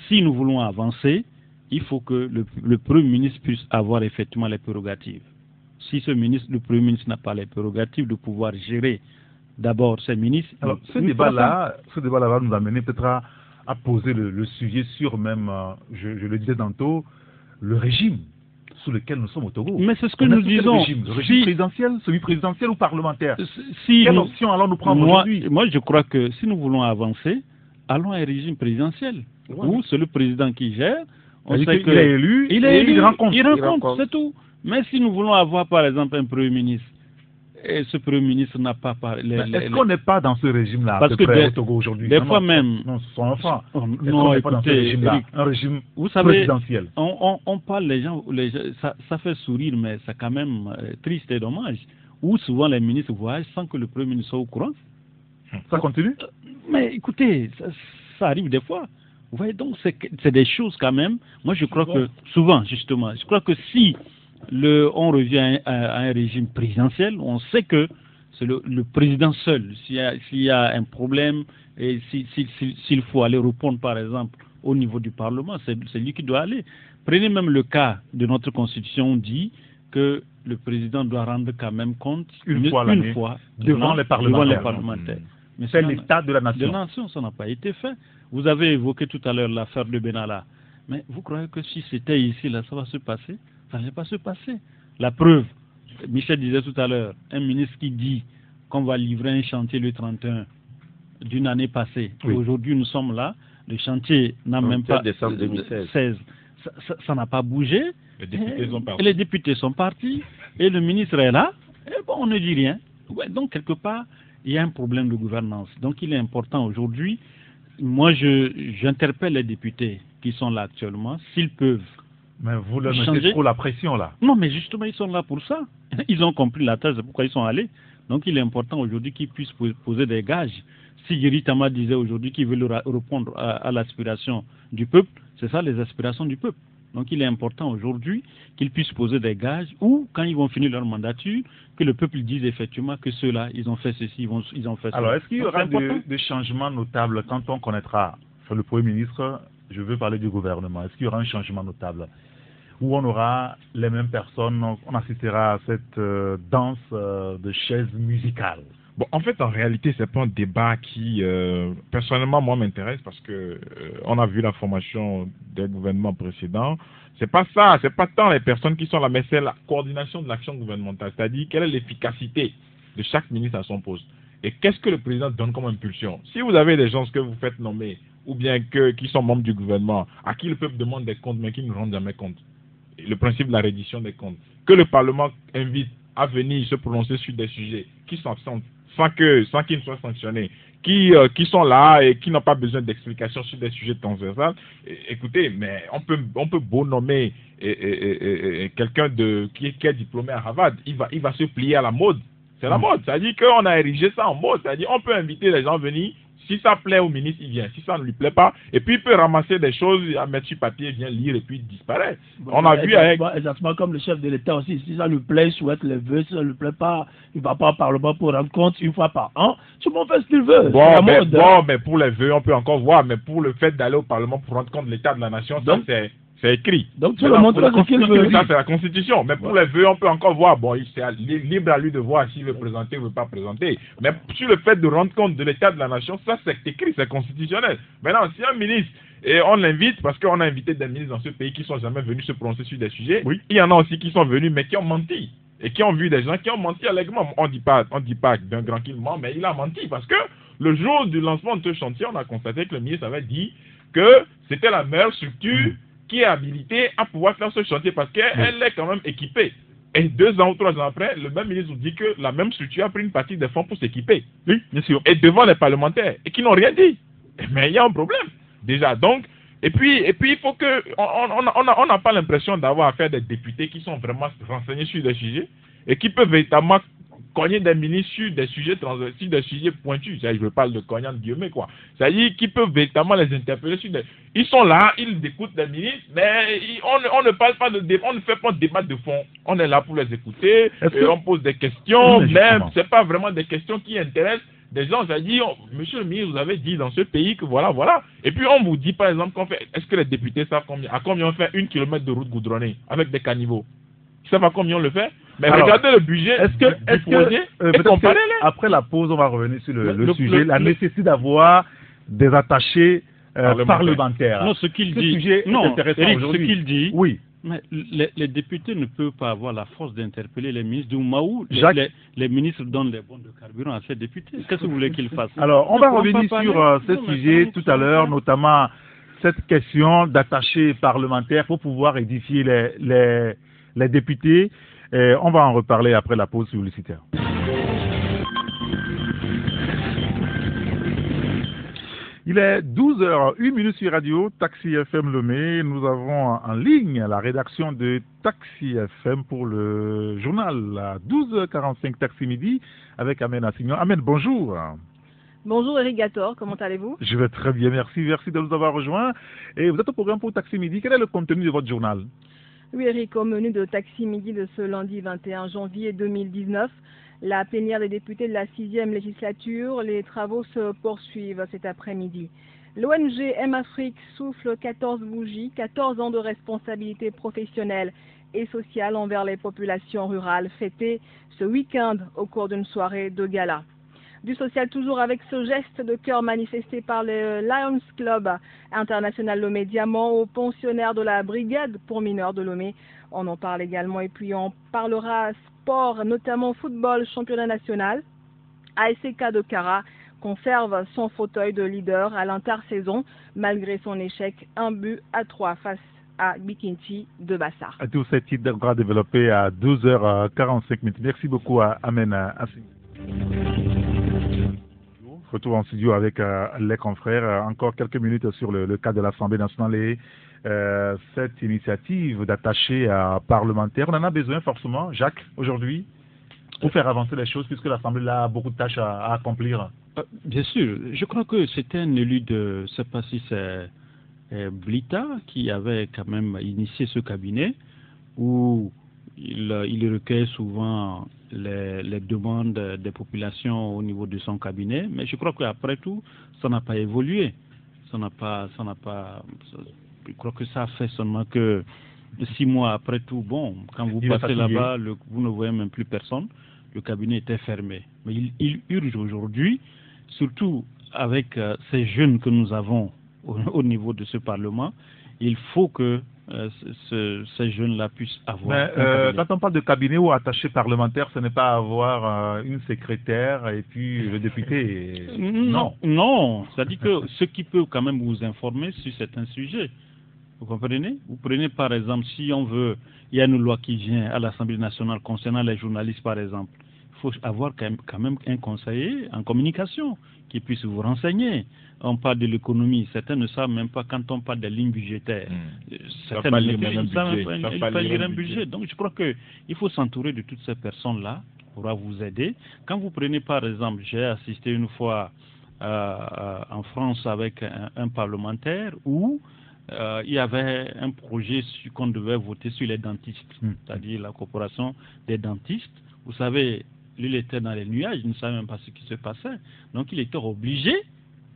si nous voulons avancer, il faut que le Premier ministre puisse avoir effectivement les prérogatives. Si le Premier ministre n'a pas les prérogatives de pouvoir gérer d'abord ses ministres... Alors, ce débat-là va nous amener peut-être à poser le sujet sur même, je le disais tantôt, le régime sous lequel nous sommes au Togo. Mais c'est ce que nous disons. Le régime présidentiel, semi-présidentiel ou parlementaire? Quelle option allons-nous prendre aujourd'hui? Moi, je crois que si nous voulons avancer, allons à un régime présidentiel, où c'est le président qui gère. On sait qu'il est élu, il rencontre, c'est tout. Mais si nous voulons avoir, par exemple, un Premier ministre, et ce Premier ministre n'a pas parlé... Est-ce qu'on n'est pas dans ce régime-là parce que au Togo aujourd'hui? Des fois même... Non, ce sont enfants. Non, écoutez, pas dans ce régime-là, un régime vous savez, présidentiel. On parle, les gens ça fait sourire, mais c'est quand même triste et dommage. Où souvent les ministres voyagent sans que le Premier ministre soit au courant. Ça continue? Mais écoutez, ça arrive des fois. Vous voyez, donc c'est des choses quand même. Moi, je crois que souvent, justement, je crois que si on revient à un régime présidentiel, on sait que c'est le président seul. S'il y a un problème et s'il faut aller répondre, par exemple, au niveau du Parlement, c'est lui qui doit aller. Prenez même le cas de notre Constitution, on dit que le président doit rendre quand même compte une fois devant les parlementaires. Mais c'est l'état de la nation. Ça n'a pas été fait. Vous avez évoqué tout à l'heure l'affaire de Benalla. Mais vous croyez que si c'était ici, là, ça va se passer? Ça ne va pas se passer. La preuve, Michel disait tout à l'heure, un ministre qui dit qu'on va livrer un chantier le 31 d'une année passée. Oui. Aujourd'hui, nous sommes là. Le chantier n'a même pas... décembre 2016. Ça n'a pas bougé. Les députés sont partis. Et le ministre est là. Et bon, on ne dit rien. Ouais, donc, quelque part, il y a un problème de gouvernance. Donc, il est important aujourd'hui. Moi, j'interpelle les députés qui sont là actuellement, s'ils peuvent. Mais vous leur mettez trop la pression là. Non, mais justement, ils sont là pour ça. Ils ont compris la tâche, c'est pourquoi ils sont allés. Donc, il est important aujourd'hui qu'ils puissent poser des gages. Si Yeri Tama disait aujourd'hui qu'il veut répondre à l'aspiration du peuple, c'est ça les aspirations du peuple. Donc il est important aujourd'hui qu'ils puissent poser des gages ou, quand ils vont finir leur mandature, que le peuple dise effectivement que ceux-là, ils ont fait ceci, ils ont fait cela. Alors, est-ce qu'il y Donc, aura c'est important. des changements notables quand on connaîtra, enfin, le Premier ministre, je veux parler du gouvernement, est-ce qu'il y aura un changement notable où on aura les mêmes personnes, on assistera à cette danse de chaises musicales? Bon, en fait, en réalité, c'est pas un débat qui, personnellement, moi, m'intéresse parce que on a vu la formation des gouvernements précédents. C'est pas ça, c'est pas tant les personnes qui sont là, mais c'est la coordination de l'action gouvernementale. C'est-à-dire, quelle est l'efficacité de chaque ministre à son poste et qu'est-ce que le président donne comme impulsion. Si vous avez des gens que vous faites nommer ou bien qui sont membres du gouvernement, à qui le peuple demande des comptes, mais qui ne rendent jamais compte. Le principe de la reddition des comptes. Que le Parlement invite à venir se prononcer sur des sujets qui sont absents sans qu'ils soient sanctionnés, qui sont là et qui n'ont pas besoin d'explications sur des sujets transversaux. Écoutez, mais on peut beau nommer quelqu'un qui est diplômé à Harvard, il va se plier à la mode. C'est la mode, c'est-à-dire qu'on a érigé ça en mode, c'est-à-dire on peut inviter les gens à venir. Si ça plaît au ministre, il vient. Si ça ne lui plaît pas, et puis il peut ramasser des choses, à mettre sur papier, il vient lire et puis il disparaît. Bon, on a vu avec... Exactement comme le chef de l'État aussi. Si ça lui plaît, il souhaite les vœux. Si ça ne lui plaît pas, il ne va pas au Parlement pour rendre compte une fois par an. Tout le monde fait ce qu'il veut. Mais pour les vœux, on peut encore voir. Mais pour le fait d'aller au Parlement pour rendre compte de l'état de la nation, donc, ça c'est écrit. Donc tout le monde fait ce qu'il veut. Ça c'est la Constitution. Mais pour les vœux, on peut encore voir. Bon, c'est libre à lui de voir s'il veut présenter ou ne veut pas présenter. Mais sur le fait de rendre compte de l'état de la nation, ça c'est écrit, c'est constitutionnel. Maintenant, si un ministre, et on l'invite, parce qu'on a invité des ministres dans ce pays qui ne sont jamais venus se prononcer sur des sujets, oui. Il y en a aussi qui sont venus, mais qui ont menti. Et qui ont vu des gens qui ont menti allègrement. On dit pas d'un grand qu'il ment, mais il a menti. Parce que le jour du lancement de ce chantier, on a constaté que le ministre avait dit que c'était la meilleure structure qui est habilitée à pouvoir faire ce chantier parce qu'elle est quand même équipée. Et 2 ans ou 3 ans après, le même ministre nous dit que la même structure a pris une partie des fonds pour s'équiper. Oui, bien sûr. Et devant les parlementaires, et qui n'ont rien dit. Mais il y a un problème, déjà. Donc, et puis il faut que... On n'a pas l'impression d'avoir affaire à des députés qui sont vraiment renseignés sur des sujets et qui peuvent véritablement cogner des ministres sur des sujets transversaux, des sujets pointus. Je ne parle de cogner entre guillemets, quoi. C'est-à-dire qu'ils peuvent véritablement les interpeller sur des... Ils sont là, ils écoutent les ministres, mais on ne parle pas de débat, on ne fait pas de débat de fond. On est là pour les écouter, on pose des questions, même c'est pas vraiment des questions qui intéressent des gens. C'est-à-dire, monsieur le ministre, vous avez dit dans ce pays que voilà. Et puis on vous dit par exemple est-ce que les députés savent à combien on fait 1 kilomètre de route goudronnée avec des caniveaux? Ils savent à combien on le fait? Mais alors, regardez le budget du projet et comparez-les. Après la pause, on va revenir sur le sujet, la nécessité d'avoir des attachés parlementaires. Non, ce qu'il dit, ce qu'il dit, oui. Mais les députés ne peuvent pas avoir la force d'interpeller les ministres du moment où les ministres donnent les bons de carburant à ces députés. Qu'est-ce que vous voulez qu'ils fassent? Alors, on va revenir sur ce sujet tout à l'heure, notamment cette question d'attachés parlementaires pour pouvoir édifier les députés. On va en reparler après la pause publicitaire. Il est 12h01 sur Radio Taxi FM Lomé. Nous avons en ligne la rédaction de Taxi FM pour le journal à 12h45 Taxi Midi avec Amen Assignon. Amen, bonjour. Bonjour Eric Gator, comment allez-vous? Je vais très bien, merci de nous avoir rejoints. Et vous êtes au programme pour Taxi Midi. Quel est le contenu de votre journal? Oui Eric, au menu de Taxi Midi de ce lundi 21 janvier 2019, la plénière des députés de la 6e législature, les travaux se poursuivent cet après-midi. L'ONG M-Afrique souffle 14 bougies, 14 ans de responsabilité professionnelle et sociale envers les populations rurales fêtées ce week-end au cours d'une soirée de gala. Du social toujours avec ce geste de cœur manifesté par le Lions Club International Lomé Diamant aux pensionnaires de la brigade pour mineurs de Lomé. On en parle également et puis on parlera sport, notamment football, championnat national. ASK de Kara conserve son fauteuil de leader à l'intersaison malgré son échec 1-3 face à Bikinti de Bassar. Tous ces titres encore développés à 12h45. Merci beaucoup à Amen Assignon. Retour en studio avec les confrères. Encore quelques minutes sur le cas de l'Assemblée nationale et cette initiative d'attacher parlementaire. On en a besoin forcément, Jacques, aujourd'hui, pour faire avancer les choses, puisque l'Assemblée a beaucoup de tâches à accomplir. Bien sûr. Je crois que c'était un élu de, je ne sais pas si c'est Blita qui avait quand même initié ce cabinet où il recueille souvent les demandes des populations au niveau de son cabinet, mais je crois qu'après tout, ça n'a pas évolué. Je crois que ça fait seulement que 6 mois après tout, bon, quand vous passez là-bas, vous ne voyez même plus personne, le cabinet était fermé. Mais il urge aujourd'hui, surtout avec ces jeunes que nous avons au niveau de ce Parlement, il faut que ces jeunes-là puissent avoir. Mais quand on parle de cabinet ou attaché parlementaire, ce n'est pas avoir une secrétaire et puis le député. Non. C'est-à-dire que ce qui peut quand même vous informer sur certains sujets. Vous comprenez? Vous prenez par exemple, si on veut, il y a une loi qui vient à l'Assemblée nationale concernant les journalistes par exemple. Il faut avoir quand même un conseiller en communication qui puisse vous renseigner. On parle de l'économie, certains ne savent même pas quand on parle des lignes budgétaires. Certains ne savent pas lire un budget. Donc je crois qu'il faut s'entourer de toutes ces personnes-là qui pourra vous aider. Quand vous prenez par exemple, j'ai assisté une fois en France avec un parlementaire où il y avait un projet qu'on devait voter sur les dentistes, c'est-à-dire la corporation des dentistes. Vous savez, lui, il était dans les nuages, il ne savait même pas ce qui se passait. Donc, il était obligé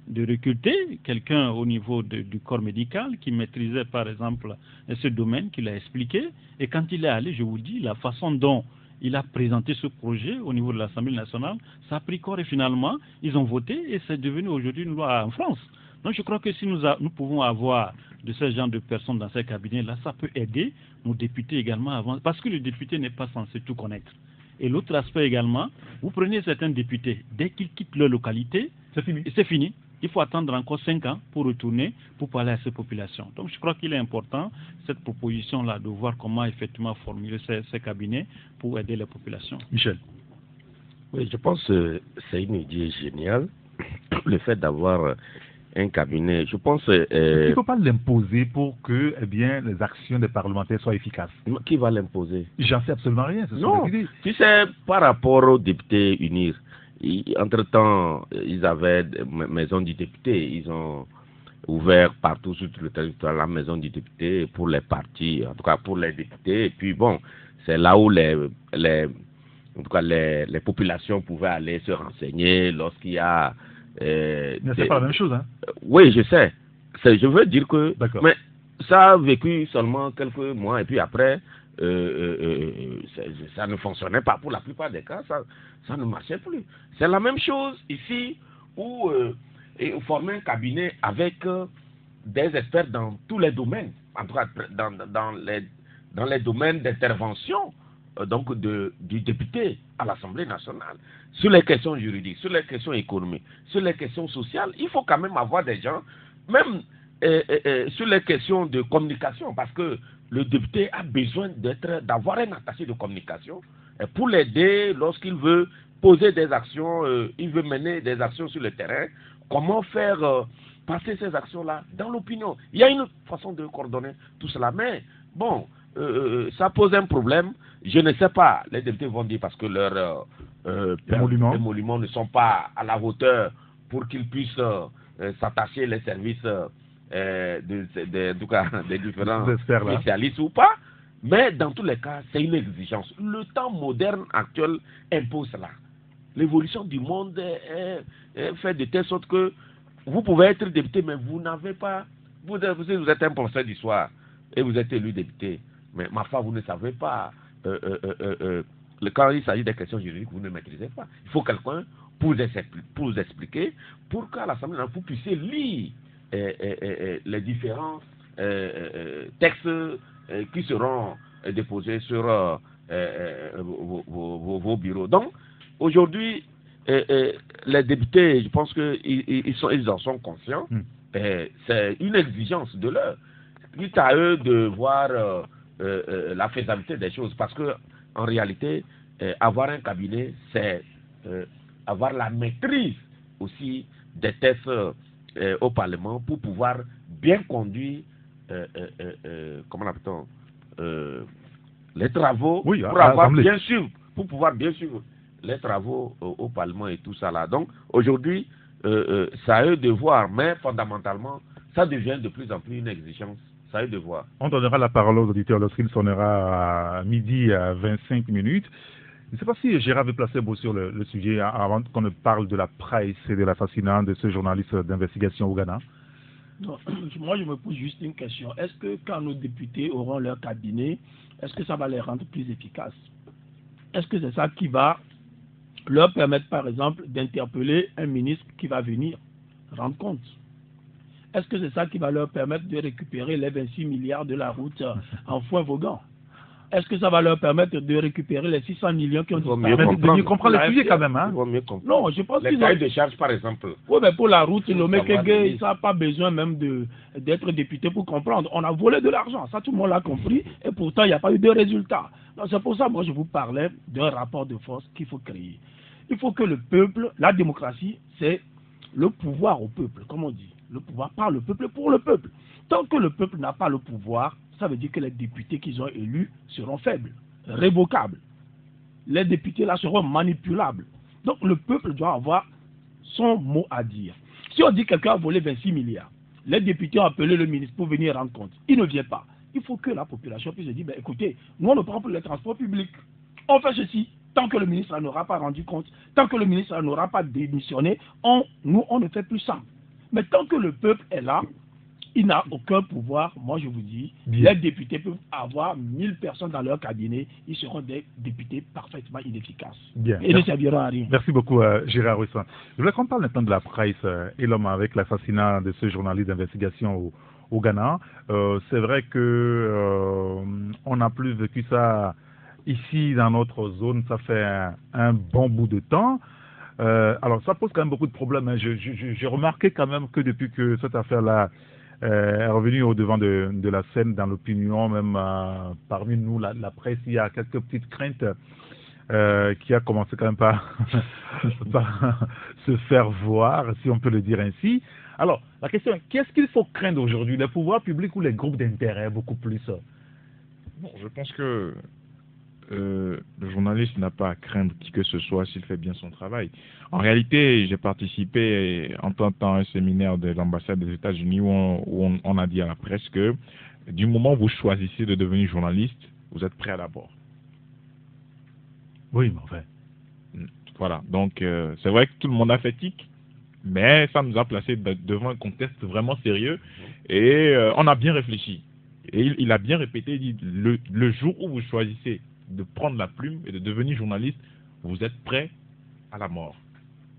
de recruter quelqu'un au niveau du corps médical qui maîtrisait, par exemple, ce domaine qu'il a expliqué. Et quand il est allé, je vous dis, la façon dont il a présenté ce projet au niveau de l'Assemblée nationale, ça a pris corps et finalement, ils ont voté et c'est devenu aujourd'hui une loi en France. Donc, je crois que si nous pouvons avoir de ce genre de personnes dans ces cabinets-là, ça peut aider nos députés également à avancer. Parce que le député n'est pas censé tout connaître. Et l'autre aspect également, vous prenez certains députés, dès qu'ils quittent leur localité, c'est fini. Il faut attendre encore 5 ans pour retourner, pour parler à ces populations. Donc je crois qu'il est important, cette proposition-là, de voir comment effectivement formuler ces cabinets pour aider les populations. Michel. Oui, je pense que c'est une idée géniale, le fait d'avoir un cabinet. Je pense. Il ne faut pas l'imposer pour que les actions des parlementaires soient efficaces. Qui va l'imposer? J'en sais absolument rien. Non, tu sais, par rapport aux députés unis, entre-temps, ils avaient une maison du député. Ils ont ouvert partout sur tout le territoire la maison du député pour les partis, en tout cas pour les députés. Et puis bon, c'est là où les populations pouvaient aller se renseigner lorsqu'il y a. Mais c'est pas la même chose, hein? Oui, je sais. Je veux dire que. Mais ça a vécu seulement quelques mois et puis après, ça ne fonctionnait pas. Pour la plupart des cas, ça ne marchait plus. C'est la même chose ici où former un cabinet avec des experts dans tous les domaines, en tout cas dans les domaines d'intervention donc du député à l'Assemblée nationale, sur les questions juridiques, sur les questions économiques, sur les questions sociales. Il faut quand même avoir des gens, même sur les questions de communication, parce que le député a besoin d'avoir un attaché de communication pour l'aider lorsqu'il veut poser des actions, il veut mener des actions sur le terrain. Comment faire passer ces actions-là dans l'opinion? Il y a une façon de coordonner tout cela, mais bon, ça pose un problème. Je ne sais pas, les députés vont dire parce que leurs émoluments ne sont pas à la hauteur pour qu'ils puissent s'attacher les services en tout cas, des différents spécialistes ou pas. Mais dans tous les cas, c'est une exigence. Le temps moderne actuel impose cela. L'évolution du monde est faite de telle sorte que vous pouvez être député, mais vous n'avez pas... Vous êtes un professeur d'histoire et vous êtes élu député. Mais ma foi, vous ne savez pas... quand il s'agit des questions juridiques, vous ne maîtrisez pas. Il faut quelqu'un pour vous expliquer, pour qu'à l'Assemblée, vous puissiez lire les différents textes qui seront déposés sur vos bureaux. Donc, aujourd'hui, les députés, je pense qu'ils en sont conscients. C'est une exigence de l'heure. C'est à eux de voir la faisabilité des choses. Parce que, en réalité, avoir un cabinet, c'est avoir la maîtrise aussi des textes au Parlement pour pouvoir bien conduire comment appelle-t-on les travaux, pour pouvoir bien suivre les travaux au Parlement et tout ça là. Donc aujourd'hui, c'est à eux de voir, mais fondamentalement, ça devient de plus en plus une exigence. Ça est de voir. On donnera la parole aux auditeurs lorsqu'il sonnera à midi à 25 minutes. Je ne sais pas si Gérard veut placer un mot sur le sujet avant qu'on ne parle de la presse et de l'assassinat de ce journaliste d'investigation au Ghana. Non, moi, je me pose juste une question. Est-ce que quand nos députés auront leur cabinet, est-ce que ça va les rendre plus efficaces? Est-ce que c'est ça qui va leur permettre, par exemple, d'interpeller un ministre qui va venir rendre compte? Est-ce que c'est ça qui va leur permettre de récupérer les 26 milliards de la route en foin voguant? Est-ce que ça va leur permettre de récupérer les 600 millions qui ont disparu? De mieux comprendre le sujet quand même. Hein? Non, je pense les cahiers de charges, par exemple. Oui, mais pour la route, le mec, il n'a pas besoin même d'être député pour comprendre. On a volé de l'argent, ça tout le monde l'a compris, et pourtant il n'y a pas eu de résultat. C'est pour ça que moi je vous parlais d'un rapport de force qu'il faut créer. Il faut que le peuple, la démocratie, c'est le pouvoir au peuple, comme on dit. Le pouvoir par le peuple pour le peuple. Tant que le peuple n'a pas le pouvoir, ça veut dire que les députés qu'ils ont élus seront faibles, révocables. Les députés là seront manipulables. Donc le peuple doit avoir son mot à dire. Si on dit que quelqu'un a volé 26 milliards, les députés ont appelé le ministre pour venir rendre compte. Il ne vient pas. Il faut que la population puisse se dire, ben, écoutez, nous on ne prend plus les transports publics. On fait ceci. Tant que le ministre n'aura pas rendu compte, tant que le ministre n'aura pas démissionné, nous on ne fait plus ça. Mais tant que le peuple est là, il n'a aucun pouvoir. Moi, je vous dis, les députés peuvent avoir 1000 personnes dans leur cabinet. Ils seront des députés parfaitement inefficaces. Bien. Et ne serviront à rien. Merci beaucoup, Gérard Rouissan. Je voulais qu'on parle maintenant de la presse et l'homme avec l'assassinat de ce journaliste d'investigation au Ghana. C'est vrai que on n'a plus vécu ça ici dans notre zone. Ça fait un bon bout de temps. Alors, ça pose quand même beaucoup de problèmes. Hein. J'ai remarqué quand même que depuis que cette affaire-là est revenue au devant de la scène dans l'opinion, même parmi nous, la presse, il y a quelques petites craintes qui a commencé quand même par se faire voir, si on peut le dire ainsi. Alors, la question est, qu'est-ce qu'il faut craindre aujourd'hui, les pouvoirs publics ou les groupes d'intérêt, beaucoup plus? Bon, je pense que le journaliste n'a pas à craindre qui que ce soit s'il fait bien son travail. En réalité, j'ai participé en tentant un séminaire de l'ambassade des États-Unis où on a dit à la presse que du moment où vous choisissez de devenir journaliste, vous êtes prêt à la mort. Oui, mais enfin. Voilà, donc c'est vrai que tout le monde a fait tic, mais ça nous a placé devant un contexte vraiment sérieux et on a bien réfléchi. Et il a bien répété, il dit, le jour où vous choisissez de prendre la plume et de devenir journaliste, vous êtes prêt à la mort.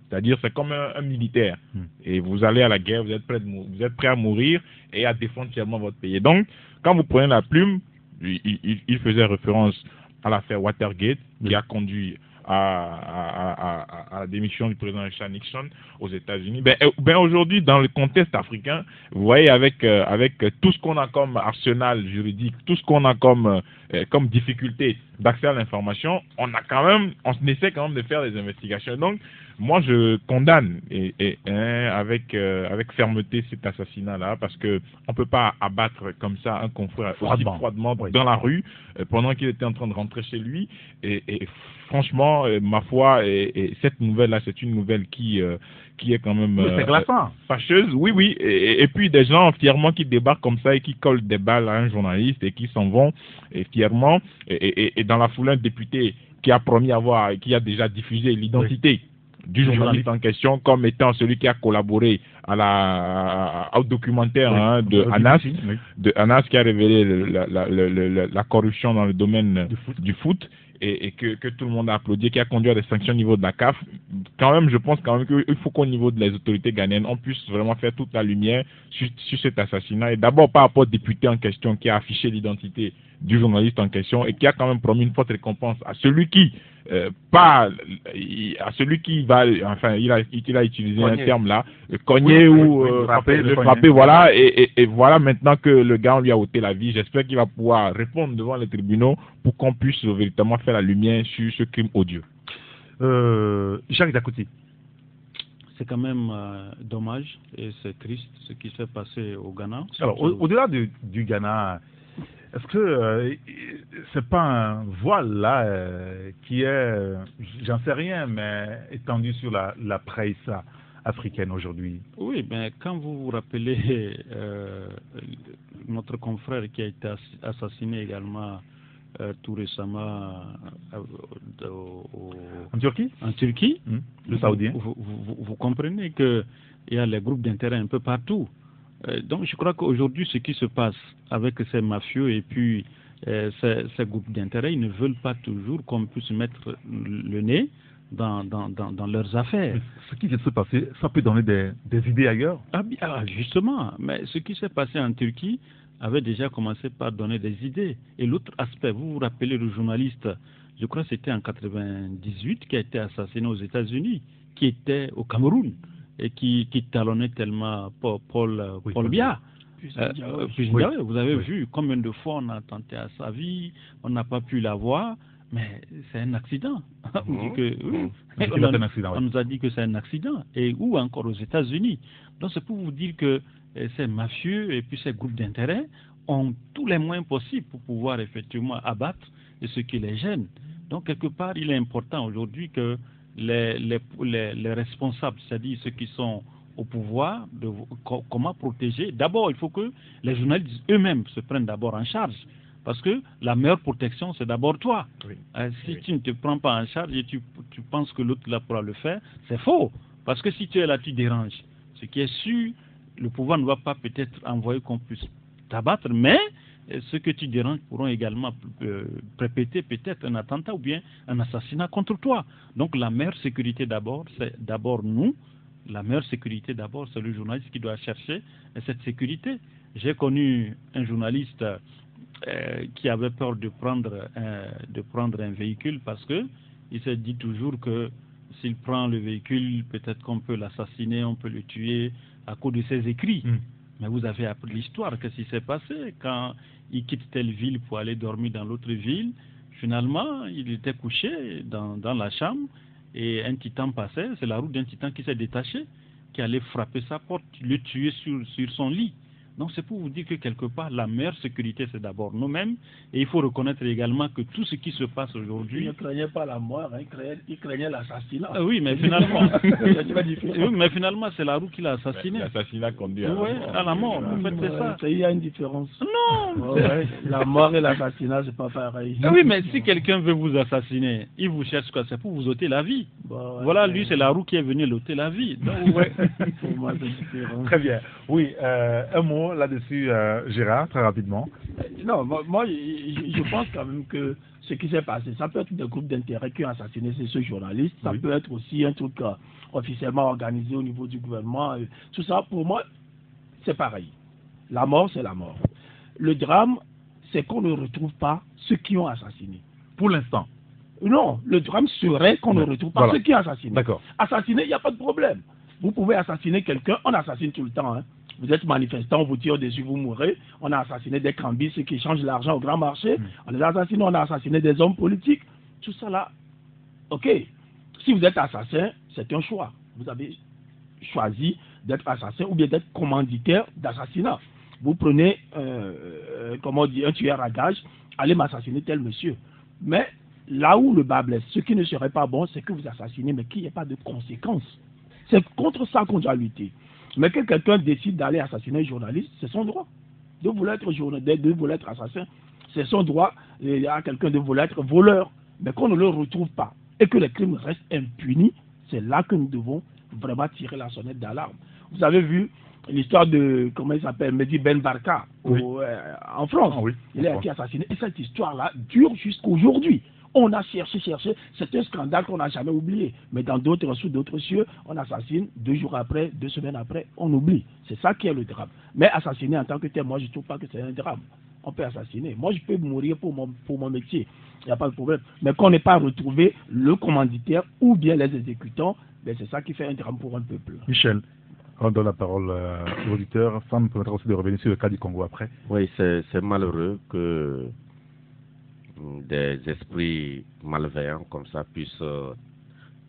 C'est-à-dire, c'est comme un militaire. Et vous allez à la guerre, vous êtes prêt à mourir et à défendre fièrement votre pays. Et donc, quand vous prenez la plume, il faisait référence à l'affaire Watergate qui a conduit à la démission du président Richard Nixon aux États-Unis. Ben aujourd'hui, dans le contexte africain, vous voyez, avec tout ce qu'on a comme arsenal juridique, tout ce qu'on a comme difficulté d'accès à l'information, on essaie quand même de faire des investigations. Donc, moi, je condamne avec fermeté cet assassinat-là, parce que on peut pas abattre comme ça un confrère aussi froidement dans la rue pendant qu'il était en train de rentrer chez lui. Et franchement, ma foi, et cette nouvelle-là, c'est une nouvelle qui est quand même fâcheuse. Oui. Et puis des gens fièrement qui débarquent comme ça et qui collent des balles à un journaliste et qui s'en vont et fièrement. Et dans la foulée, un député qui a promis qui a déjà diffusé l'identité du journaliste en question comme étant celui qui a collaboré au documentaire de Anas qui a révélé la corruption dans le domaine du foot et que tout le monde a applaudi, qui a conduit à des sanctions au niveau de la CAF. Quand même, je pense quand même qu'il faut qu'au niveau des autorités ghanéennes, on puisse vraiment faire toute la lumière sur cet assassinat. Et d'abord par rapport au député en question qui a affiché l'identité du journaliste en question et qui a quand même promis une forte récompense à celui qui va, enfin, il a utilisé un terme là, cogner ou frapper, voilà, et voilà maintenant que le gars, on lui a ôté la vie. J'espère qu'il va pouvoir répondre devant les tribunaux pour qu'on puisse véritablement faire la lumière sur ce crime odieux. Jacques Dakouti. C'est quand même dommage et c'est triste ce qui s'est passé au Ghana. Alors, au-delà du Ghana, est-ce que c'est pas un voile là qui est, j'en sais rien, mais étendu sur la presse africaine aujourd'hui? Oui, mais quand vous vous rappelez notre confrère qui a été assassiné également tout récemment En Turquie? En Turquie, le Saoudien. Vous comprenez qu'il y a les groupes d'intérêt un peu partout. Donc je crois qu'aujourd'hui, ce qui se passe avec ces mafieux et puis ces groupes d'intérêt, ils ne veulent pas toujours qu'on puisse mettre le nez dans leurs affaires. Mais ce qui vient de se passer, ça peut donner des idées ailleurs? Justement, mais ce qui s'est passé en Turquie avait déjà commencé par donner des idées. Et l'autre aspect, vous vous rappelez le journaliste, je crois que c'était en 98, qui a été assassiné aux États-Unis, qui était au Cameroun et qui talonnait tellement Paul Biya. Vous avez vu combien de fois on a tenté à sa vie, on n'a pas pu la voir, mais c'est un accident. On nous a dit que c'est un accident. Et ou encore aux États-Unis. Donc c'est pour vous dire que ces mafieux et puis ces groupes d'intérêt ont tous les moyens possibles pour pouvoir effectivement abattre ce qui les gêne. Donc quelque part, il est important aujourd'hui que les responsables, c'est-à-dire ceux qui sont au pouvoir, comment protéger. D'abord, il faut que les journalistes eux-mêmes se prennent d'abord en charge. Parce que la meilleure protection, c'est d'abord toi. Oui. Si tu ne te prends pas en charge et tu penses que l'autre là pourra le faire, c'est faux. Parce que si tu es là, tu déranges. Ce qui est sûr, le pouvoir ne va pas peut-être envoyer qu'on puisse t'abattre, mais ceux que tu déranges pourront également répéter peut-être un attentat ou bien un assassinat contre toi. Donc la meilleure sécurité d'abord, c'est d'abord nous. La meilleure sécurité d'abord, c'est le journaliste qui doit chercher cette sécurité. J'ai connu un journaliste qui avait peur de prendre un véhicule parce que il s'est dit toujours que s'il prend le véhicule, peut-être qu'on peut l'assassiner, on peut le tuer à cause de ses écrits. Mais vous avez appris l'histoire, qu'est-ce qui s'est passé quand il quitte telle ville pour aller dormir dans l'autre ville. Finalement, il était couché dans la chambre et un titan passait, c'est la roue d'un titan qui s'est détaché, qui allait frapper sa porte, le tuer sur son lit. Donc c'est pour vous dire que quelque part, la meilleure sécurité, c'est d'abord nous-mêmes. Et il faut reconnaître également que tout ce qui se passe aujourd'hui... Il ne craignait pas la mort, il craignait l'assassinat. Oui, mais finalement... c'est la roue qui l'a assassiné. L'assassinat conduit à la mort. En fait, c'est ça. Il y a une différence. Non La mort et l'assassinat, c'est pas pareil. Oui, mais si quelqu'un veut vous assassiner, il vous cherche quoi? C'est pour vous ôter la vie. Voilà, lui, c'est la roue qui est venue l'ôter la vie. Donc, pour moi, c'est différent. Très bien. Oui, un mot là-dessus, Gérard, très rapidement. Non, moi, je pense quand même que ce qui s'est passé, ça peut être des groupes d'intérêt qui ont assassiné ce journaliste, ça peut être aussi un truc officiellement organisé au niveau du gouvernement. Tout ça, pour moi, c'est pareil. La mort, c'est la mort. Le drame, c'est qu'on ne retrouve pas ceux qui ont assassiné. Pour l'instant. Non, le drame serait qu'on ne retrouve pas ceux qui ont assassiné. D'accord. Assassiner, il n'y a pas de problème. Vous pouvez assassiner quelqu'un, on assassine tout le temps. Vous êtes manifestant, on vous tire dessus, vous mourrez. On a assassiné des cambis, ceux qui échangent l'argent au grand marché. On les a assassinés, on a assassiné des hommes politiques. Tout ça là, ok. Si vous êtes assassin, c'est un choix. Vous avez choisi d'être assassin ou bien d'être commanditaire d'assassinat. Vous prenez, un tueur à gage, allez m'assassiner tel monsieur. Mais là où le bas blesse, ce qui ne serait pas bon, c'est que vous assassinez, mais qu'il n'y ait pas de conséquences. C'est contre ça qu'on doit lutter. Mais que quelqu'un décide d'aller assassiner un journaliste, c'est son droit. De vouloir être assassin, c'est son droit. Il y a quelqu'un de vouloir être voleur, mais qu'on ne le retrouve pas et que les crimes restent impunis, c'est là que nous devons vraiment tirer la sonnette d'alarme. Vous avez vu l'histoire de, comment il s'appelle, Mehdi Ben Barka en France. Il a été assassiné. Et cette histoire-là dure jusqu'aujourd'hui. On a cherché, c'est un scandale qu'on n'a jamais oublié. Mais sous d'autres cieux, on assassine 2 jours après, 2 semaines après, on oublie. C'est ça qui est le drame. Mais assassiner en tant que tel, moi je ne trouve pas que c'est un drame. On peut assassiner. Moi je peux mourir pour mon métier. Il n'y a pas de problème. Mais qu'on n'ait pas retrouvé le commanditaire ou bien les exécutants, ben c'est ça qui fait un drame pour un peuple. Michel, on donne la parole aux auditeurs. Ça me permettra aussi de revenir sur le cas du Congo après. Oui, c'est malheureux que des esprits malveillants comme ça puissent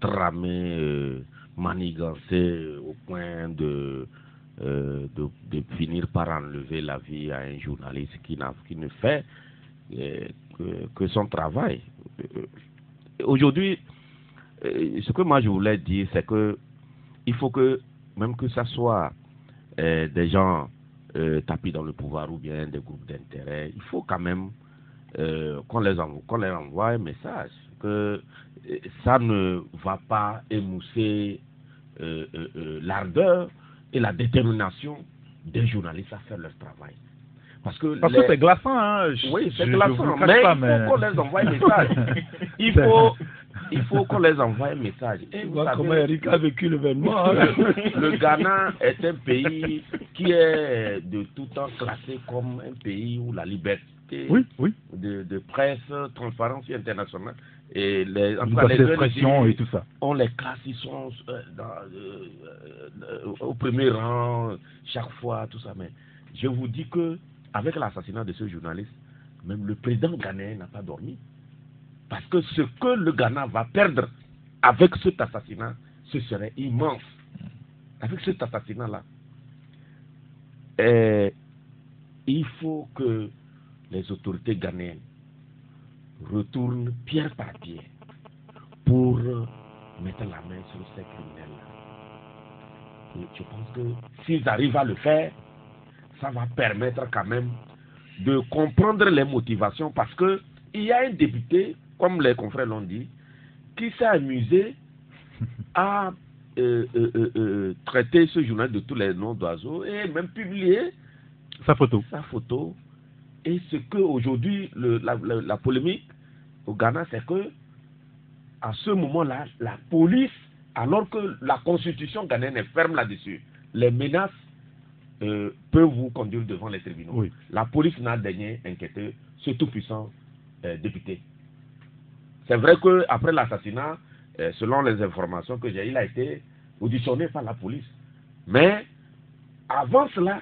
tramer, manigancer au point de finir par enlever la vie à un journaliste qui ne fait que son travail. Aujourd'hui, ce que moi je voulais dire, c'est que il faut que, même que ça soit des gens tapis dans le pouvoir ou bien des groupes d'intérêt, il faut quand même qu'on les envoie un message que ça ne va pas émousser l'ardeur et la détermination des journalistes à faire leur travail. Parce que c'est glaçant, hein. Oui, c'est glaçant, mais il faut qu'on les envoie un message. Il faut qu'on les envoie un message. Et vous savez comment Eric a vécu l'événement. Hein? Le Ghana est un pays qui est de tout temps classé comme un pays où la liberté de presse, transparence internationale et les expressions et tout ça. On les classe, ils sont au premier rang chaque fois, tout ça. Mais je vous dis que avec l'assassinat de ce journaliste, même le président ghanéen n'a pas dormi. Parce que ce que le Ghana va perdre avec cet assassinat, ce serait immense. Avec cet assassinat-là, il faut que les autorités ghanéennes retournent pierre par pierre pour mettre la main sur ces criminels-là. Et je pense que s'ils arrivent à le faire, ça va permettre quand même de comprendre les motivations, parce que il y a un député, comme les confrères l'ont dit, qui s'est amusé à traiter ce journal de tous les noms d'oiseaux et même publier sa photo. Et ce que aujourd'hui la polémique au Ghana, c'est que à ce moment-là, la police, alors que la constitution ghanéenne est ferme là-dessus, les menaces peuvent vous conduire devant les tribunaux. Oui. La police n'a daigné inquiéter ce tout-puissant député. C'est vrai qu'après l'assassinat, selon les informations que j'ai, il a été auditionné par la police. Mais avant cela,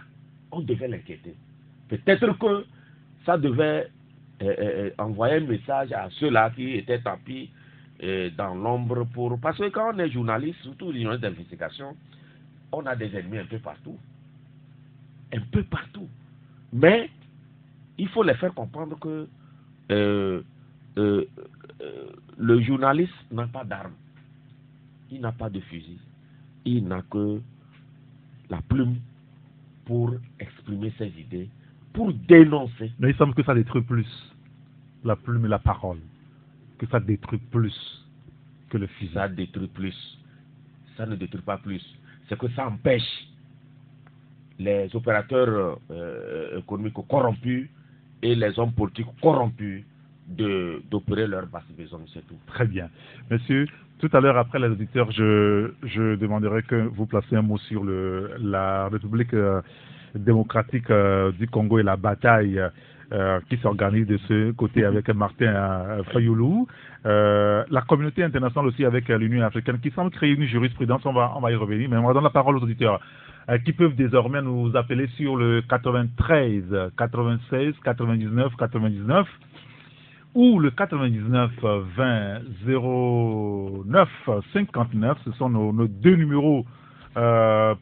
on devait l'inquiéter. Peut-être que ça devait envoyer un message à ceux-là qui étaient tapis dans l'ombre parce que quand on est journaliste, surtout les journalistes d'investigation, on a des ennemis un peu partout. Un peu partout. Mais il faut les faire comprendre que le journaliste n'a pas d'arme. Il n'a pas de fusil. Il n'a que la plume pour exprimer ses idées, pour dénoncer. Mais il semble que ça détruit plus la plume et la parole. Que ça détruit plus que le fusil. Ça détruit plus. Ça ne détruit pas plus. C'est que ça empêche les opérateurs économiques corrompus et les hommes politiques corrompus d'opérer leur basse besogne, c'est tout. Très bien. Monsieur, tout à l'heure, après les auditeurs, je demanderai que vous placiez un mot sur la République démocratique du Congo et la bataille qui s'organise de ce côté avec Martin Fayoulou. La communauté internationale aussi avec l'Union africaine qui semble créer une jurisprudence, on va y revenir, mais on va donner la parole aux auditeurs qui peuvent désormais nous appeler sur le 93 96 99 99 ou le 99 20 09 59. Ce sont nos deux numéros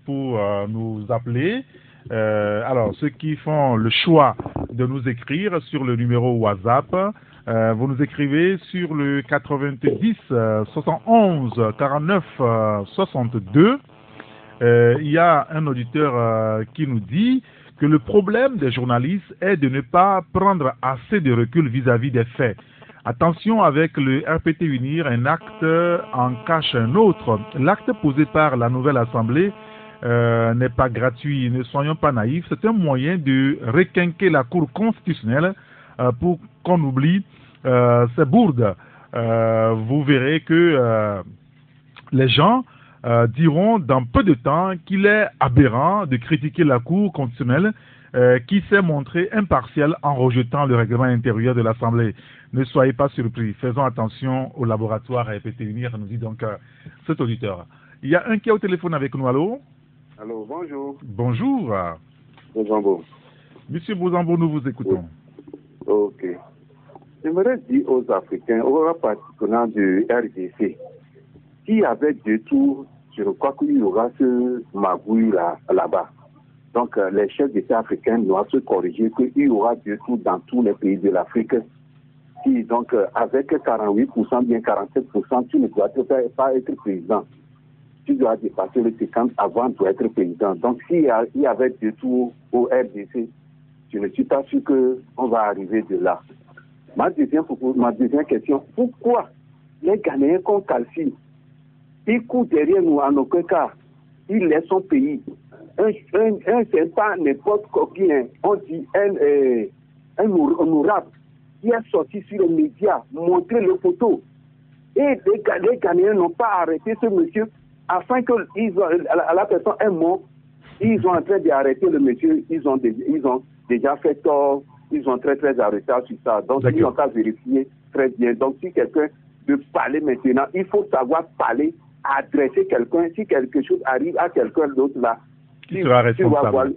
pour nous appeler. Alors, ceux qui font le choix de nous écrire sur le numéro WhatsApp, vous nous écrivez sur le 90 71 49 62. Il y a un auditeur qui nous dit que le problème des journalistes est de ne pas prendre assez de recul vis-à-vis des faits. Attention, avec le RPT Unir, un acte en cache un autre. L'acte posé par la nouvelle Assemblée n'est pas gratuit, ne soyons pas naïfs. C'est un moyen de requinquer la Cour constitutionnelle pour qu'on oublie ces bourdes. Vous verrez que les gens diront dans peu de temps qu'il est aberrant de critiquer la Cour constitutionnelle qui s'est montrée impartiale en rejetant le règlement intérieur de l'Assemblée. Ne soyez pas surpris. Faisons attention au laboratoire RPT Unir, nous dit donc cet auditeur. Il y a un qui est au téléphone avec nous. Allô? Allô, bonjour. Bonjour. Bozambo. Monsieur Bozambo, nous vous écoutons. Oui. Ok. J'aimerais dire aux Africains, aux participants du RDC, s'il y avait deux tours, je crois qu'il y aura ce magouille là-bas. Donc, les chefs d'État africains doivent se corriger qu'il y aura deux tours dans tous les pays de l'Afrique. Si, donc, avec 48%, bien 47%, tu ne dois pas être président. tu dois dépasser le 50 avant d'être président. Donc, s'il y avait des tours au RDC, je ne suis pas sûr qu'on va arriver de là. Ma deuxième question, pourquoi les Ghanéens qu'on calcule, ils courent derrière nous en aucun cas, ils laissent son pays. C'est pas n'importe combien, on dit un honorable qui est sorti sur les médias, montrer les photos. Et les Ghanéens n'ont pas arrêté ce monsieur afin que la personne est morte. Ils sont en train d'arrêter le monsieur, ils ont déjà fait tort, ils ont très arrêté sur ça. Donc ils ont qu'à vérifier très bien. Donc si quelqu'un veut parler maintenant, il faut savoir parler, adresser quelqu'un. Si quelque chose arrive à quelqu'un d'autre là, qui sera responsable.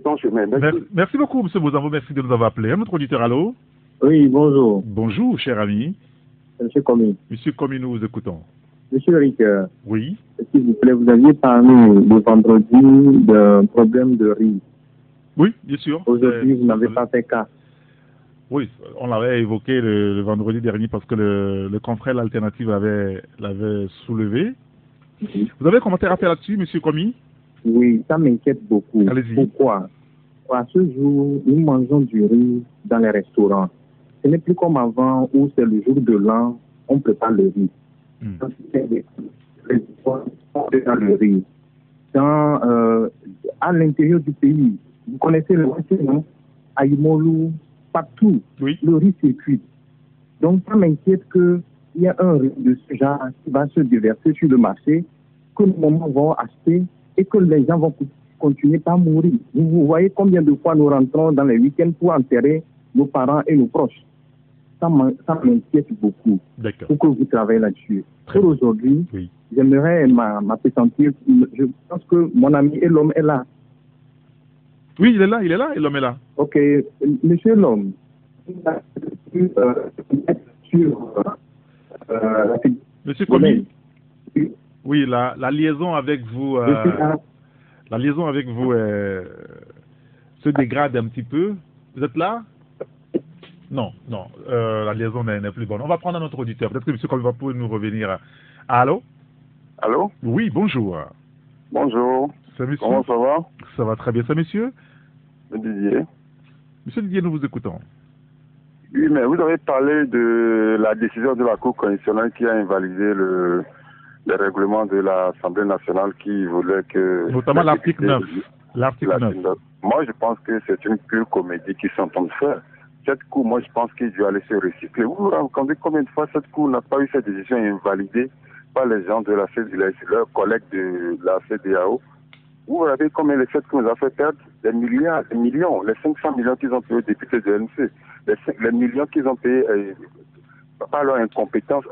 Ton chemin. Merci beaucoup, M. Bozambo, merci de nous avoir appelé. Un autre auditeur, allô? Oui, bonjour. Bonjour, cher ami. Monsieur Commis. Monsieur Commis, nous vous écoutons. Monsieur Eric, oui. S'il vous plaît, vous aviez parlé le vendredi d'un problème de riz. Oui, bien sûr. Aujourd'hui, vous n'avez pas fait cas. Oui, on l'avait évoqué le vendredi dernier parce que le confrère l'alternative l'avait soulevé. Oui. Vous avez un commentaire à faire là-dessus, monsieur Commis? Oui, ça m'inquiète beaucoup. Allez-y. Pourquoi? À ce jour, nous mangeons du riz dans les restaurants. Ce n'est plus comme avant où c'est le jour de l'an, on prépare le riz. Dans le riz. À l'intérieur du pays, vous connaissez le Ouest, non? À Imolu, partout, oui. Le riz circule. Donc, ça m'inquiète qu'il y a un riz de ce genre qui va se déverser sur le marché, que les mamans vont acheter et que les gens vont continuer par mourir. Vous voyez combien de fois nous rentrons dans les week-ends pour enterrer nos parents et nos proches. Ça m'inquiète beaucoup. D'accord. Pour que vous travaillez là-dessus. Pour aujourd'hui, oui. J'aimerais m'appesantir. Je pense que mon ami et l'homme est là. Oui, il est là, et l'homme est là. Ok, monsieur l'homme, monsieur Commis, oui, la liaison avec vous, se dégrade un petit peu. Vous êtes là? Non, la liaison n'est plus bonne. On va prendre un autre auditeur. Peut-être que monsieur Commis va pouvoir nous revenir. Allô? Allô? Oui, bonjour. Bonjour. C'est monsieur? Comment ça va? Ça va très bien. C'est monsieur? Didier. Monsieur Didier, nous vous écoutons. Oui, mais vous avez parlé de la décision de la Cour constitutionnelle qui a invalidé le règlement de l'Assemblée nationale qui voulait que... Notamment l'article 9. L'article 9. Moi, je pense que c'est une pure comédie qu'ils sont en train de faire. Cette Cour, moi, je pense qu'il doit aller se recycler. Vous vous rendez compte combien de fois cette Cour n'a pas eu cette décision invalidée par les gens de la CEDEAO, leurs collègues de la CEDEAO. Vous savez combien cette Cour nous a fait perdre? Des milliards, des millions, les 500 millions qu'ils ont payés aux députés de l'NC, les millions qu'ils ont payés par leur incompétence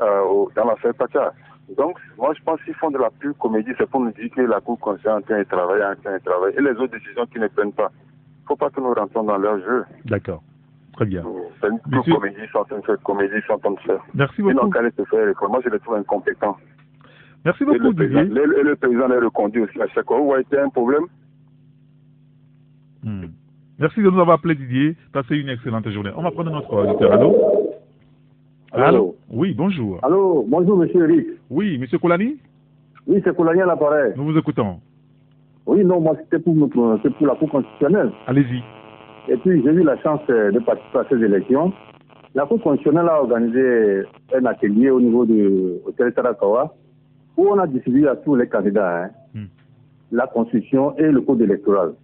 dans l'affaire Pacha. Donc, moi, je pense qu'ils font de la pure comédie. C'est pour nous dire que la Cour constitutionnelle est en train de travailler, et les autres décisions qu'ils ne prennent pas. Il ne faut pas que nous rentrons dans leur jeu. D'accord. Très bien. C'est une pure comédie, ils sont en train de faire. Merci beaucoup. Ils n'ont qu'à laisser faire. Moi, je les trouve incompétents. Merci beaucoup, Didier. Et le président les reconduit aussi à chaque fois. Vous voyez, c'est un problème. Merci de nous avoir appelé, Didier. Passez une excellente journée. On va prendre notre auditeur. Allô? Allô? Oui, bonjour. Allô, bonjour, monsieur Eric. Oui, monsieur Koulani? Oui, c'est Koulani à l'appareil. Nous vous écoutons. Oui, non, moi, c'était pour la Cour constitutionnelle. Allez-y. Et puis, j'ai eu la chance de participer à ces élections. La Cour constitutionnelle a organisé un atelier au niveau de l'hôtel Tarakawa, où on a distribué à tous les candidats la Constitution et le code électoral.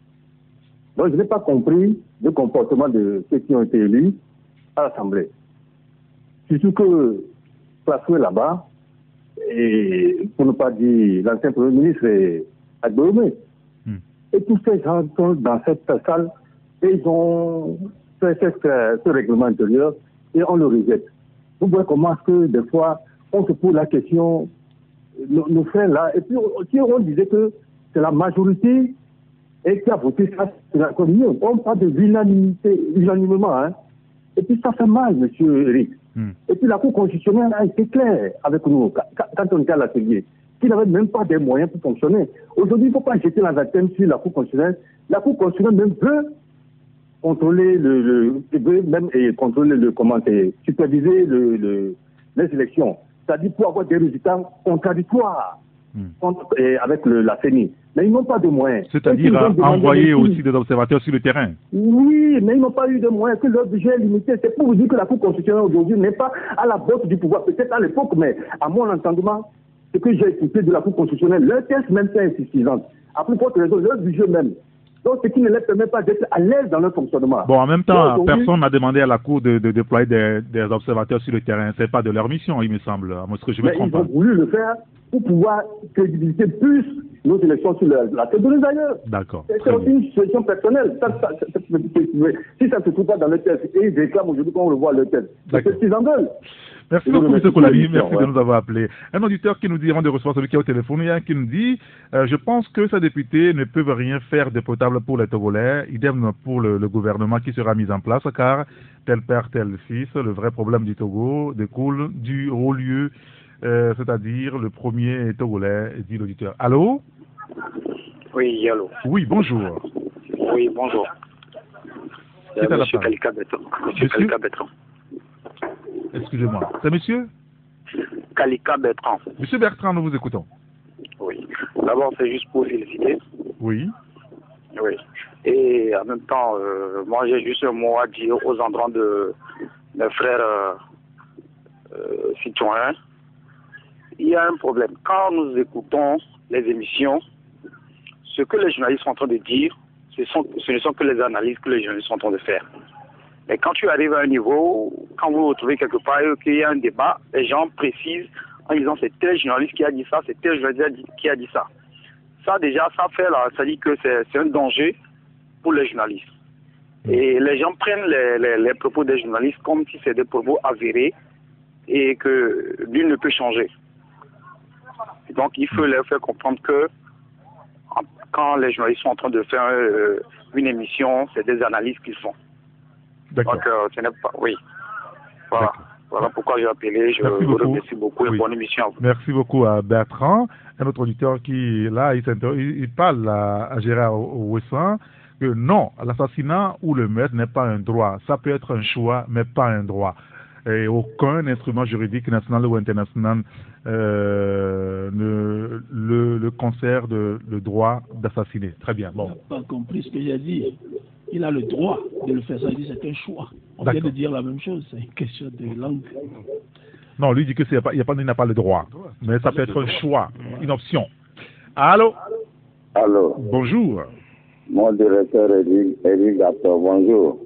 Donc, je n'ai pas compris le comportement de ceux qui ont été élus à l'Assemblée. Surtout que, placé là-bas, et pour ne pas dire l'ancien Premier ministre Agboumé, et tous ces gens sont dans cette salle et ils ont fait ce règlement intérieur et on le rejette. Vous voyez comment est-ce que des fois, on se pose la question, nous fait là, et puis si on disait que c'est la majorité et qui a voté ça, c'est la communion. On parle de unanimement, hein. Et puis ça fait mal, monsieur Eric. Et puis la Cour constitutionnelle a été claire avec nous quand on était à l'atelier, qu'il n'avait même pas des moyens pour fonctionner. Aujourd'hui, il ne faut pas jeter l'anathème sur la Cour constitutionnelle. La Cour constitutionnelle même veut contrôler superviser les élections. C'est-à-dire pour avoir des résultats contradictoires. avec la CENI. Mais ils n'ont pas de moyens. C'est-à-dire envoyer aussi des observateurs sur le terrain. Oui, mais ils n'ont pas eu de moyens, que leur budget est limité. C'est pour vous dire que la Cour constitutionnelle aujourd'hui n'est pas à la botte du pouvoir. Peut-être à l'époque, mais à mon entendement, ce que j'ai écouté de la Cour constitutionnelle, leur test même c'est insuffisant. À plus forte raison, leur budget même. Donc, ce qui ne leur permet pas d'être à l'aise dans leur fonctionnement. Bon, en même temps, personne n'a demandé à la Cour de déployer des observateurs sur le terrain. Ce n'est pas de leur mission, il me semble. À moins que je me trompe. Ils ont voulu le faire pour pouvoir crédibiliser plus nos élections sur la tête de nous ailleurs. D'accord. C'est aussi une situation personnelle. Si ça ne se trouve pas dans le test, et ils réclament aujourd'hui qu'on revoie le test. C'est ce qu'ils en veulent. Merci beaucoup, M. Kolali. Merci de nous avoir appelé. Un auditeur qui nous dit, avant de recevoir celui qui est au téléphone, il y a un qui nous dit je pense que ces députés ne peuvent rien faire de potable pour les Togolais, idem pour le gouvernement qui sera mis en place, car tel père, tel fils, le vrai problème du Togo découle du haut lieu, c'est-à-dire le premier Togolais, dit l'auditeur. Allô? Oui, allô. Oui, bonjour. Oui, bonjour. Monsieur Kalika Bertrand. Excusez-moi. C'est monsieur Kalika Bertrand. Monsieur Bertrand, nous vous écoutons. Oui. D'abord, c'est juste pour féliciter. Oui. Oui. Et en même temps, moi, j'ai juste un mot à dire aux endroits de mes frères citoyens. Il y a un problème. Quand nous écoutons les émissions, ce que les journalistes sont en train de dire, ce ne sont que les analyses que les journalistes sont en train de faire. Mais quand tu arrives à un niveau, quand vous vous retrouvez quelque part et qu'il y a un débat, les gens précisent en disant c'est tel journaliste qui a dit ça, c'est tel journaliste qui a dit ça. Ça déjà, ça fait là, ça dit que c'est un danger pour les journalistes. Et les gens prennent les propos des journalistes comme si c'était des propos avérés et que l'une ne peut changer. Donc il faut leur faire comprendre que quand les journalistes sont en train de faire une émission, c'est des analyses qu'ils font. D'accord. Donc ce n'est pas... Oui. Voilà. Voilà pourquoi j'ai appelé. Je vous remercie beaucoup et bonne émission à vous. Merci beaucoup à Bertrand. Un autre auditeur qui, là, il parle à Gérard Ouessan que non, l'assassinat ou le meurtre n'est pas un droit. Ça peut être un choix, mais pas un droit. Et aucun instrument juridique national ou international ne le concerne le droit d'assassiner. Très bien. Bon. Il n'a pas compris ce que j'ai dit. Il a le droit de le faire. Ça dit c'est un choix. On vient de dire la même chose. C'est une question de langue. Non, lui dit que il n'a pas le droit. Mais ça peut être un choix, une option. Allô? Allô. Bonjour. Mon directeur Eric Gator, bonjour.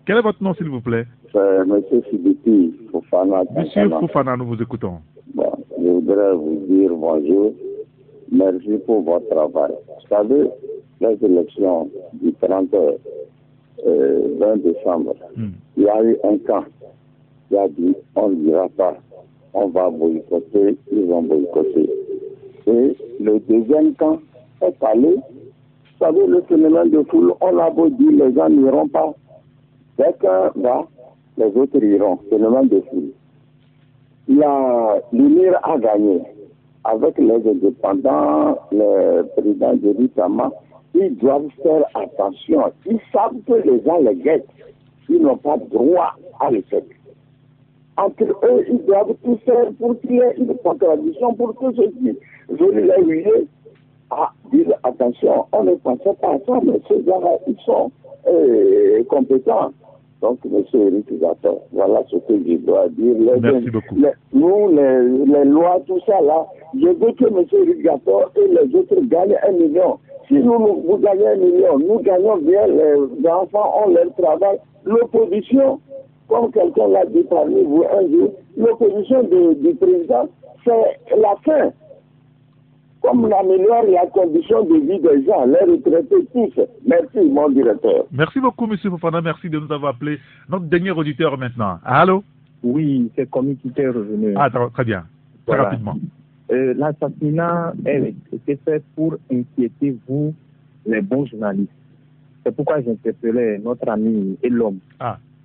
Quel est votre nom, s'il vous plaît? Monsieur Sidiki Fofana. Monsieur Fofana, nous vous écoutons. Bon, je voudrais vous dire bonjour. Merci pour votre travail. Vous savez, les élections du 30 20 décembre, il y a eu un camp qui a dit on ne dira pas, on va boycotter, ils vont boycotter. Et le deuxième camp est allé. Vous savez, le phénomène de foule, on l'a beau dire, les gens n'iront pas. Dès qu'un va, les autres iront. Phénomène de foule. L'UNIR a gagné. Avec les indépendants, le président Jerry Sama, ils doivent faire attention. Ils savent que les gens les guettent. Ils n'ont pas droit à l'échec. Entre eux, ils doivent tout faire pour qu'il y ait une contradiction pour que ceux qui veulent les huiler dire attention, on ne pensait pas à ça, mais ces gens-là, ils sont compétents. Donc, M. Eric Gator, voilà ce que je dois dire. Merci beaucoup. Nous, les lois, tout ça là, je veux que M. Eric Gator et les autres gagnent 1 million. Si vous gagnez 1 million, nous gagnons bien, les enfants ont leur travail. L'opposition, comme quelqu'un l'a dit parmi vous un jour, l'opposition du président, c'est la fin. Comme on améliore la condition de vie des gens, les retraités tous. Merci, mon directeur. Merci beaucoup, M. Fofana. Merci de nous avoir appelé. Notre dernier auditeur maintenant. Allô? Oui, c'est comme qui était revenu. Ah, très bien. Très rapidement. L'assassinat était fait pour inquiéter vous, les bons journalistes. C'est pourquoi j'interpellais notre ami et l'homme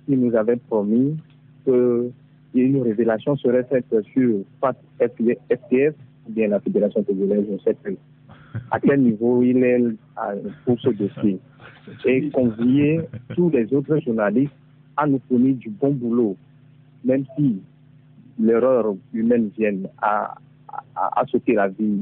qui nous avait promis qu'une révélation serait faite sur FTF, ou bien la Fédération togolaise, je ne sais plus à quel niveau il est pour ce dossier. Et convier tous les autres journalistes à nous fournir du bon boulot, même si l'erreur humaine vient à sauter la vie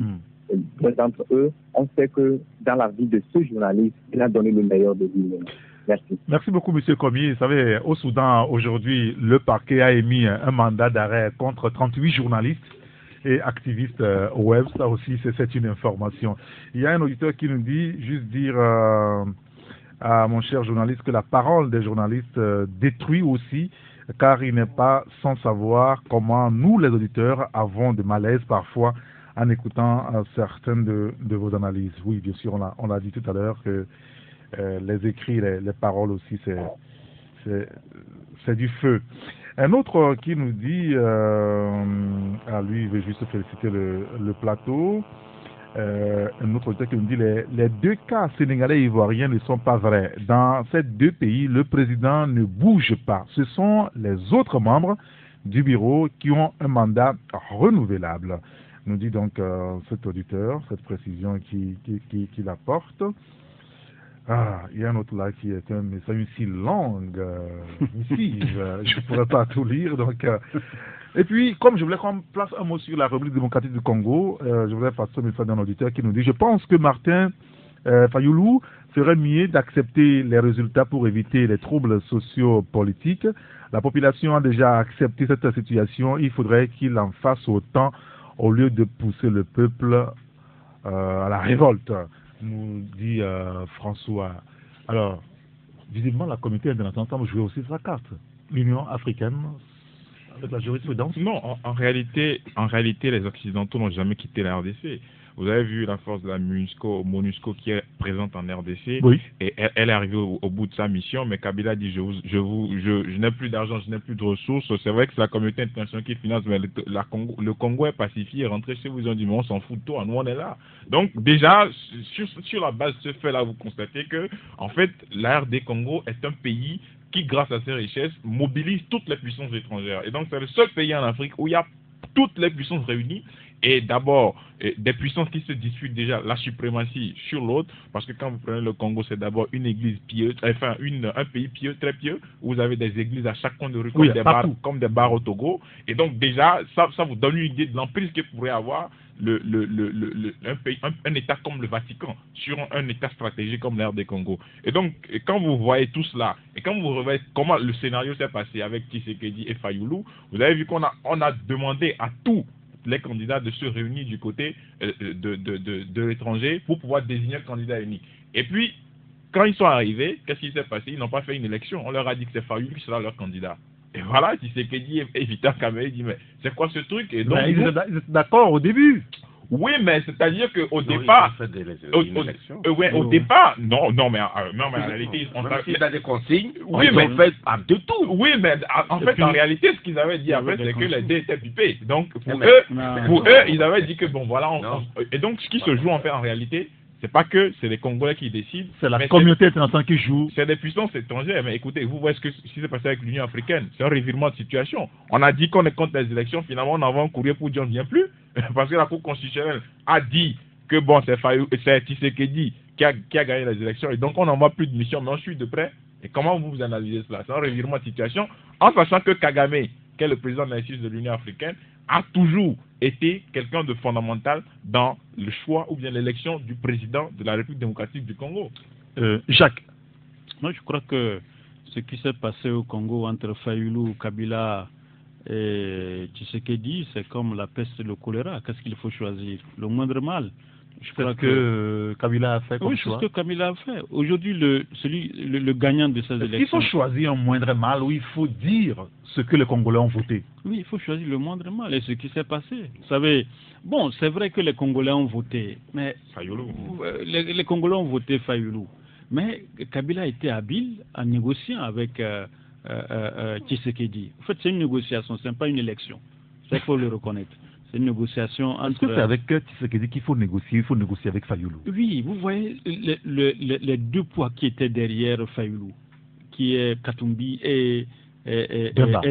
deux d'entre eux ont fait que dans la vie de ce journaliste, il a donné le meilleur de lui-même. Merci. Merci beaucoup, M. Komi. Vous savez, au Soudan, aujourd'hui, le parquet a émis un mandat d'arrêt contre 38 journalistes et activistes web. Ça aussi, c'est une information. Il y a un auditeur qui nous dit, juste dire à mon cher journaliste, que la parole des journalistes détruit aussi, car il n'est pas sans savoir comment nous, les auditeurs, avons de malaise parfois en écoutant certaines de vos analyses. Oui, bien sûr, on l'a dit tout à l'heure que les écrits, les paroles aussi, c'est du feu. Un autre qui nous dit, lui, il veut juste féliciter le plateau. Un autre auteur qui nous dit les deux cas sénégalais et ivoiriens ne sont pas vrais. Dans ces deux pays, le président ne bouge pas. Ce sont les autres membres du bureau qui ont un mandat renouvelable. Nous dit donc cet auditeur, cette précision qu'il apporte. Il y a un autre là qui est un message aussi longue, missive, je ne pourrais pas tout lire. Donc, et puis, comme je voulais qu'on place un mot sur la République démocratique du Congo, je voudrais passer un message d'un auditeur qui nous dit: je pense que Martin Fayoulou ferait mieux d'accepter les résultats pour éviter les troubles sociopolitiques. La population a déjà accepté cette situation, il faudrait qu'il en fasse autant au lieu de pousser le peuple à la révolte, nous dit François. Alors, visiblement, la communauté internationale semble jouer aussi sa carte. L'Union africaine, avec la jurisprudence. Non, en réalité, les Occidentaux n'ont jamais quitté la RDC. Vous avez vu la force de la MONUSCO qui est présente en RDC, oui. Et elle est arrivée au bout de sa mission, mais Kabila dit je n'ai plus d'argent, je n'ai plus de ressources. C'est vrai que c'est la communauté internationale qui finance, mais le Congo est pacifié, rentré chez vous, ils ont dit mais on s'en fout de toi, nous on est là. Donc déjà, sur la base de ce fait-là, vous constatez que en fait, la RD Congo est un pays qui, grâce à ses richesses, mobilise toutes les puissances étrangères. Et donc c'est le seul pays en Afrique où il y a toutes les puissances réunies. Et d'abord, des puissances qui se disputent déjà la suprématie sur l'autre, parce que quand vous prenez le Congo, c'est d'abord une église pieuse, enfin un pays pieux, très pieux, où vous avez des églises à chaque coin de rue, comme des bars au Togo. Et donc déjà, ça vous donne une idée de l'emprise que pourrait avoir un État comme le Vatican sur un État stratégique comme l'ère des Congo. Et donc, quand vous voyez tout cela, et quand vous voyez comment le scénario s'est passé avec Tshisekedi et Fayoulou, vous avez vu qu'on a demandé à tous les candidats de se réunir du côté de l'étranger pour pouvoir désigner le candidat unique. Et puis, quand ils sont arrivés, qu'est-ce qui s'est passé? Ils n'ont pas fait une élection. On leur a dit que c'est Fayoulou qui sera leur candidat. Et voilà, Tshisekedi et Vital Kamerhe disent mais c'est quoi ce truc? Et donc, ils étaient d'accord au début. Oui, mais c'est-à-dire qu'au départ, au départ, non, mais en réalité, on a des consignes. Oui, mais on fait de tout. Oui, mais en fait, en réalité, ce qu'ils avaient dit après, c'est que les dés étaient pipés. Donc, pour eux, ils avaient dit que bon, voilà, et donc ce qui se joue en fait en réalité, c'est pas que c'est les Congolais qui décident. C'est la communauté internationale qui joue. C'est des puissances étrangères. Mais écoutez, vous voyez ce qui s'est passé avec l'Union africaine. C'est un revirement de situation. On a dit qu'on est contre les élections. Finalement, on envoie un courrier pour dire on ne vient plus. Parce que la Cour constitutionnelle a dit que bon, c'est Tshisekedi qui a gagné les élections. Et donc, on n'envoie plus de mission. Mais on suit de près. Et comment vous analysez cela? C'est un revirement de situation. En sachant que Kagame, qui est le président de l'institut de l'Union africaine, a toujours été quelqu'un de fondamental dans le choix ou bien l'élection du président de la République démocratique du Congo. Jacques. Moi, je crois que ce qui s'est passé au Congo entre Fayoulou, Kabila et Tshisekedi, c'est comme la peste et le choléra. Qu'est-ce qu'il faut choisir? Le moindre mal. Je crois que Kabila a fait comme choix. Oui, c'est ce que Kabila a fait. Aujourd'hui, le gagnant de ces élections... Il faut choisir un moindre mal ou il faut dire ce que les Congolais ont voté? Oui, il faut choisir le moindre mal et ce qui s'est passé. Vous savez, bon, c'est vrai que les Congolais ont voté, mais... Fayoulou. Les Congolais ont voté Fayoulou. Mais Kabila a été habile en négociant avec Tshisekedi. En fait, c'est une négociation, ce n'est pas une élection. Ça, il faut le reconnaître. C'est une négociation entre... Est-ce que c'est avec Tshisekedi qu'il faut négocier? Il faut négocier avec Fayoulou? Oui, vous voyez les deux poids qui étaient derrière Fayoulou, qui est Katumbi et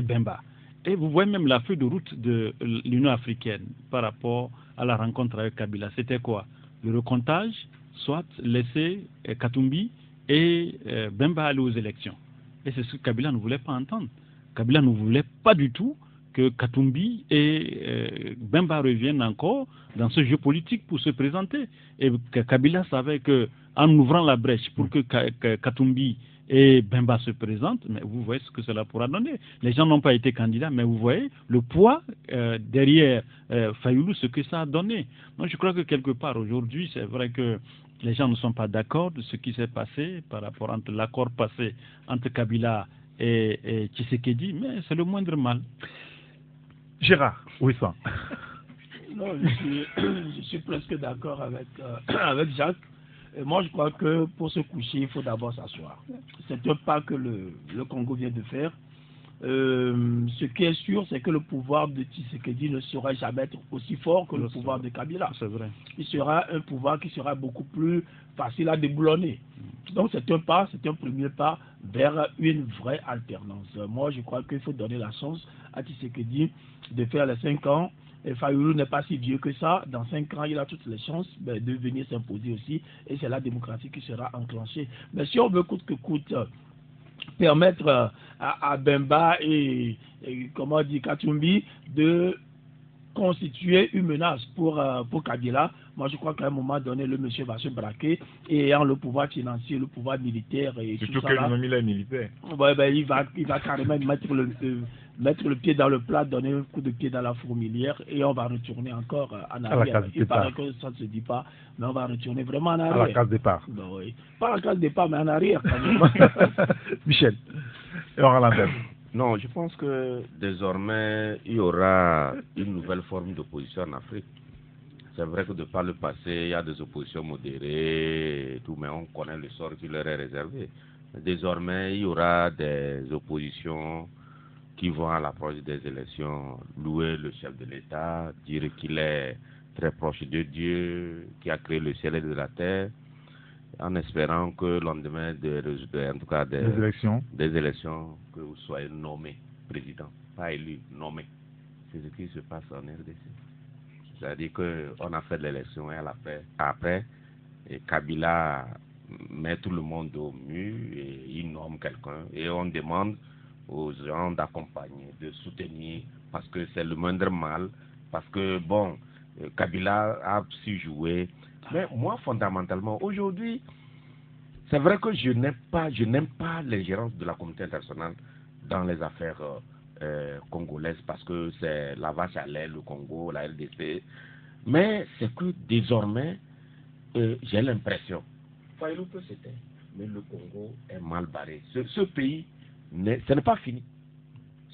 Bemba. Et vous voyez même la feuille de route de l'Union africaine par rapport à la rencontre avec Kabila. C'était quoi? Le recomptage, soit laisser Katumbi et Bemba aller aux élections. Et c'est ce que Kabila ne voulait pas entendre. Kabila ne voulait pas du tout que Katumbi et Bemba reviennent encore dans ce jeu politique pour se présenter. Et que Kabila savait qu'en ouvrant la brèche pour que Katumbi et Bemba se présentent, mais vous voyez ce que cela pourra donner. Les gens n'ont pas été candidats, mais vous voyez le poids derrière Fayoulou, ce que ça a donné. Moi, je crois que quelque part, aujourd'hui, c'est vrai que les gens ne sont pas d'accord de ce qui s'est passé par rapport à l'accord passé entre Kabila et Tshisekedi, mais c'est le moindre mal. Gérard, oui, ça. Non, je suis presque d'accord avec Jacques. Et moi, je crois que pour se coucher, il faut d'abord s'asseoir. C'est un pas que le Congo vient de faire. Ce qui est sûr, c'est que le pouvoir de Tshisekedi ne sera jamais être aussi fort que le pouvoir de Kabila. C'est vrai. Il sera un pouvoir qui sera beaucoup plus facile à déboulonner. Donc c'est un pas, c'est un premier pas vers une vraie alternance. Moi, je crois qu'il faut donner la chance à Tshisekedi de faire les 5 ans. Et Fayoulou n'est pas si vieux que ça. Dans 5 ans, il a toutes les chances de venir s'imposer aussi. Et c'est la démocratie qui sera enclenchée. Mais si on veut coûte que coûte permettre à Bemba et comment dire, Katumbi de constituer une menace pour Kabila, moi je crois qu'à un moment donné, le monsieur va se braquer et ayant le pouvoir financier, le pouvoir militaire et surtout tout ça. Surtout que lui est militaire. Ouais, il va carrément mettre le pied dans le plat, donner un coup de pied dans la fourmilière et on va retourner encore en arrière. Il paraît que ça ne se dit pas, mais on va retourner vraiment en arrière. À la case départ. Ben oui. Pas à la case départ, mais en arrière quand même. Michel, et on l'antenne. Non, je pense que désormais, il y aura une nouvelle forme d'opposition en Afrique. C'est vrai que de par le passé, il y a des oppositions modérées et tout, mais on connaît le sort qui leur est réservé. Désormais, il y aura des oppositions qui vont à l'approche des élections louer le chef de l'État, dire qu'il est très proche de Dieu, qui a créé le ciel et de la terre, en espérant que le lendemain en tout cas des élections, que vous soyez nommé président, pas élu, nommé. C'est ce qui se passe en RDC. C'est-à-dire qu'on a fait l'élection et après, et Kabila met tout le monde au mur et il nomme quelqu'un et on demande aux gens d'accompagner, de soutenir, parce que c'est le moindre mal, parce que bon, Kabila a su jouer. Mais moi, fondamentalement, aujourd'hui, c'est vrai que je n'aime pas l'ingérence de la communauté internationale dans les affaires congolaises, parce que c'est la vache à lait, le Congo, la RDC. Mais c'est que désormais, j'ai l'impression, Fayoulou peut se taire, mais le Congo est mal barré. Ce pays, ce n'est pas fini.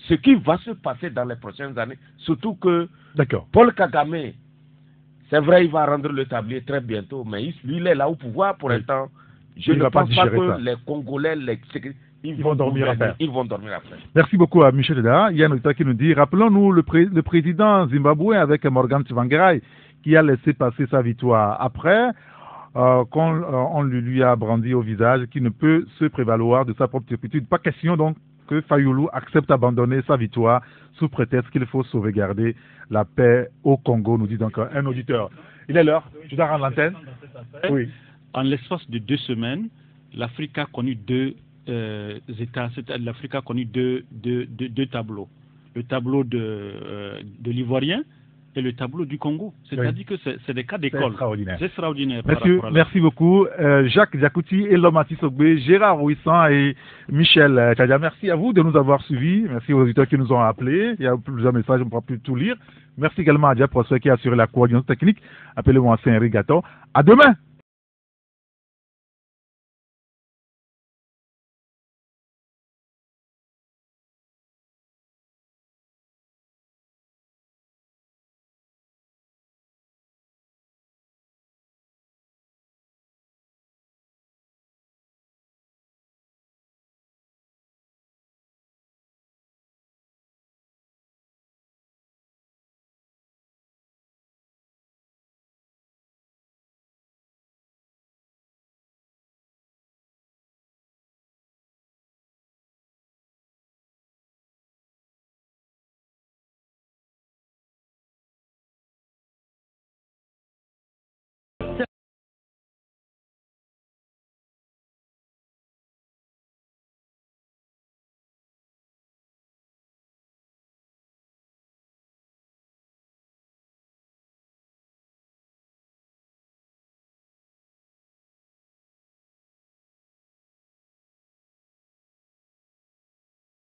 Ce qui va se passer dans les prochaines années, surtout que Paul Kagame, c'est vrai, il va rendre le tablier très bientôt, mais lui, il est là au pouvoir pour l'instant. Je ne pense pas que les Congolais, ils vont dormir après. Merci beaucoup à Michel Deda. Il y a un auditeur qui nous dit, rappelons-nous le président zimbabwéen avec Morgan Tsvangirai qui a laissé passer sa victoire. Après, on lui a brandi au visage qu'il ne peut se prévaloir de sa propre turpitude. Pas question donc que Fayoulou accepte d'abandonner sa victoire sous prétexte qu'il faut sauvegarder la paix au Congo, nous dit donc un auditeur. Il est l'heure, je dois rendre l'antenne. Oui. En l'espace de 2 semaines, l'Afrique a connu 2 États, l'Afrique a connu deux tableaux. Le tableau de l'Ivoirien et le tableau du Congo. C'est-à-dire que c'est des cas d'école. C'est extraordinaire. Merci beaucoup. Jacques Diakouti, Elomati Sogbe, Gérard Ouissan et Michel Tchadia. Merci à vous de nous avoir suivis. Merci aux auditeurs qui nous ont appelés. Il y a plusieurs messages, on ne pourra plus tout lire. Merci également à Dia Prosper qui a assuré la coordination technique. Appelez-moi Saint-Henri Gaton. À demain!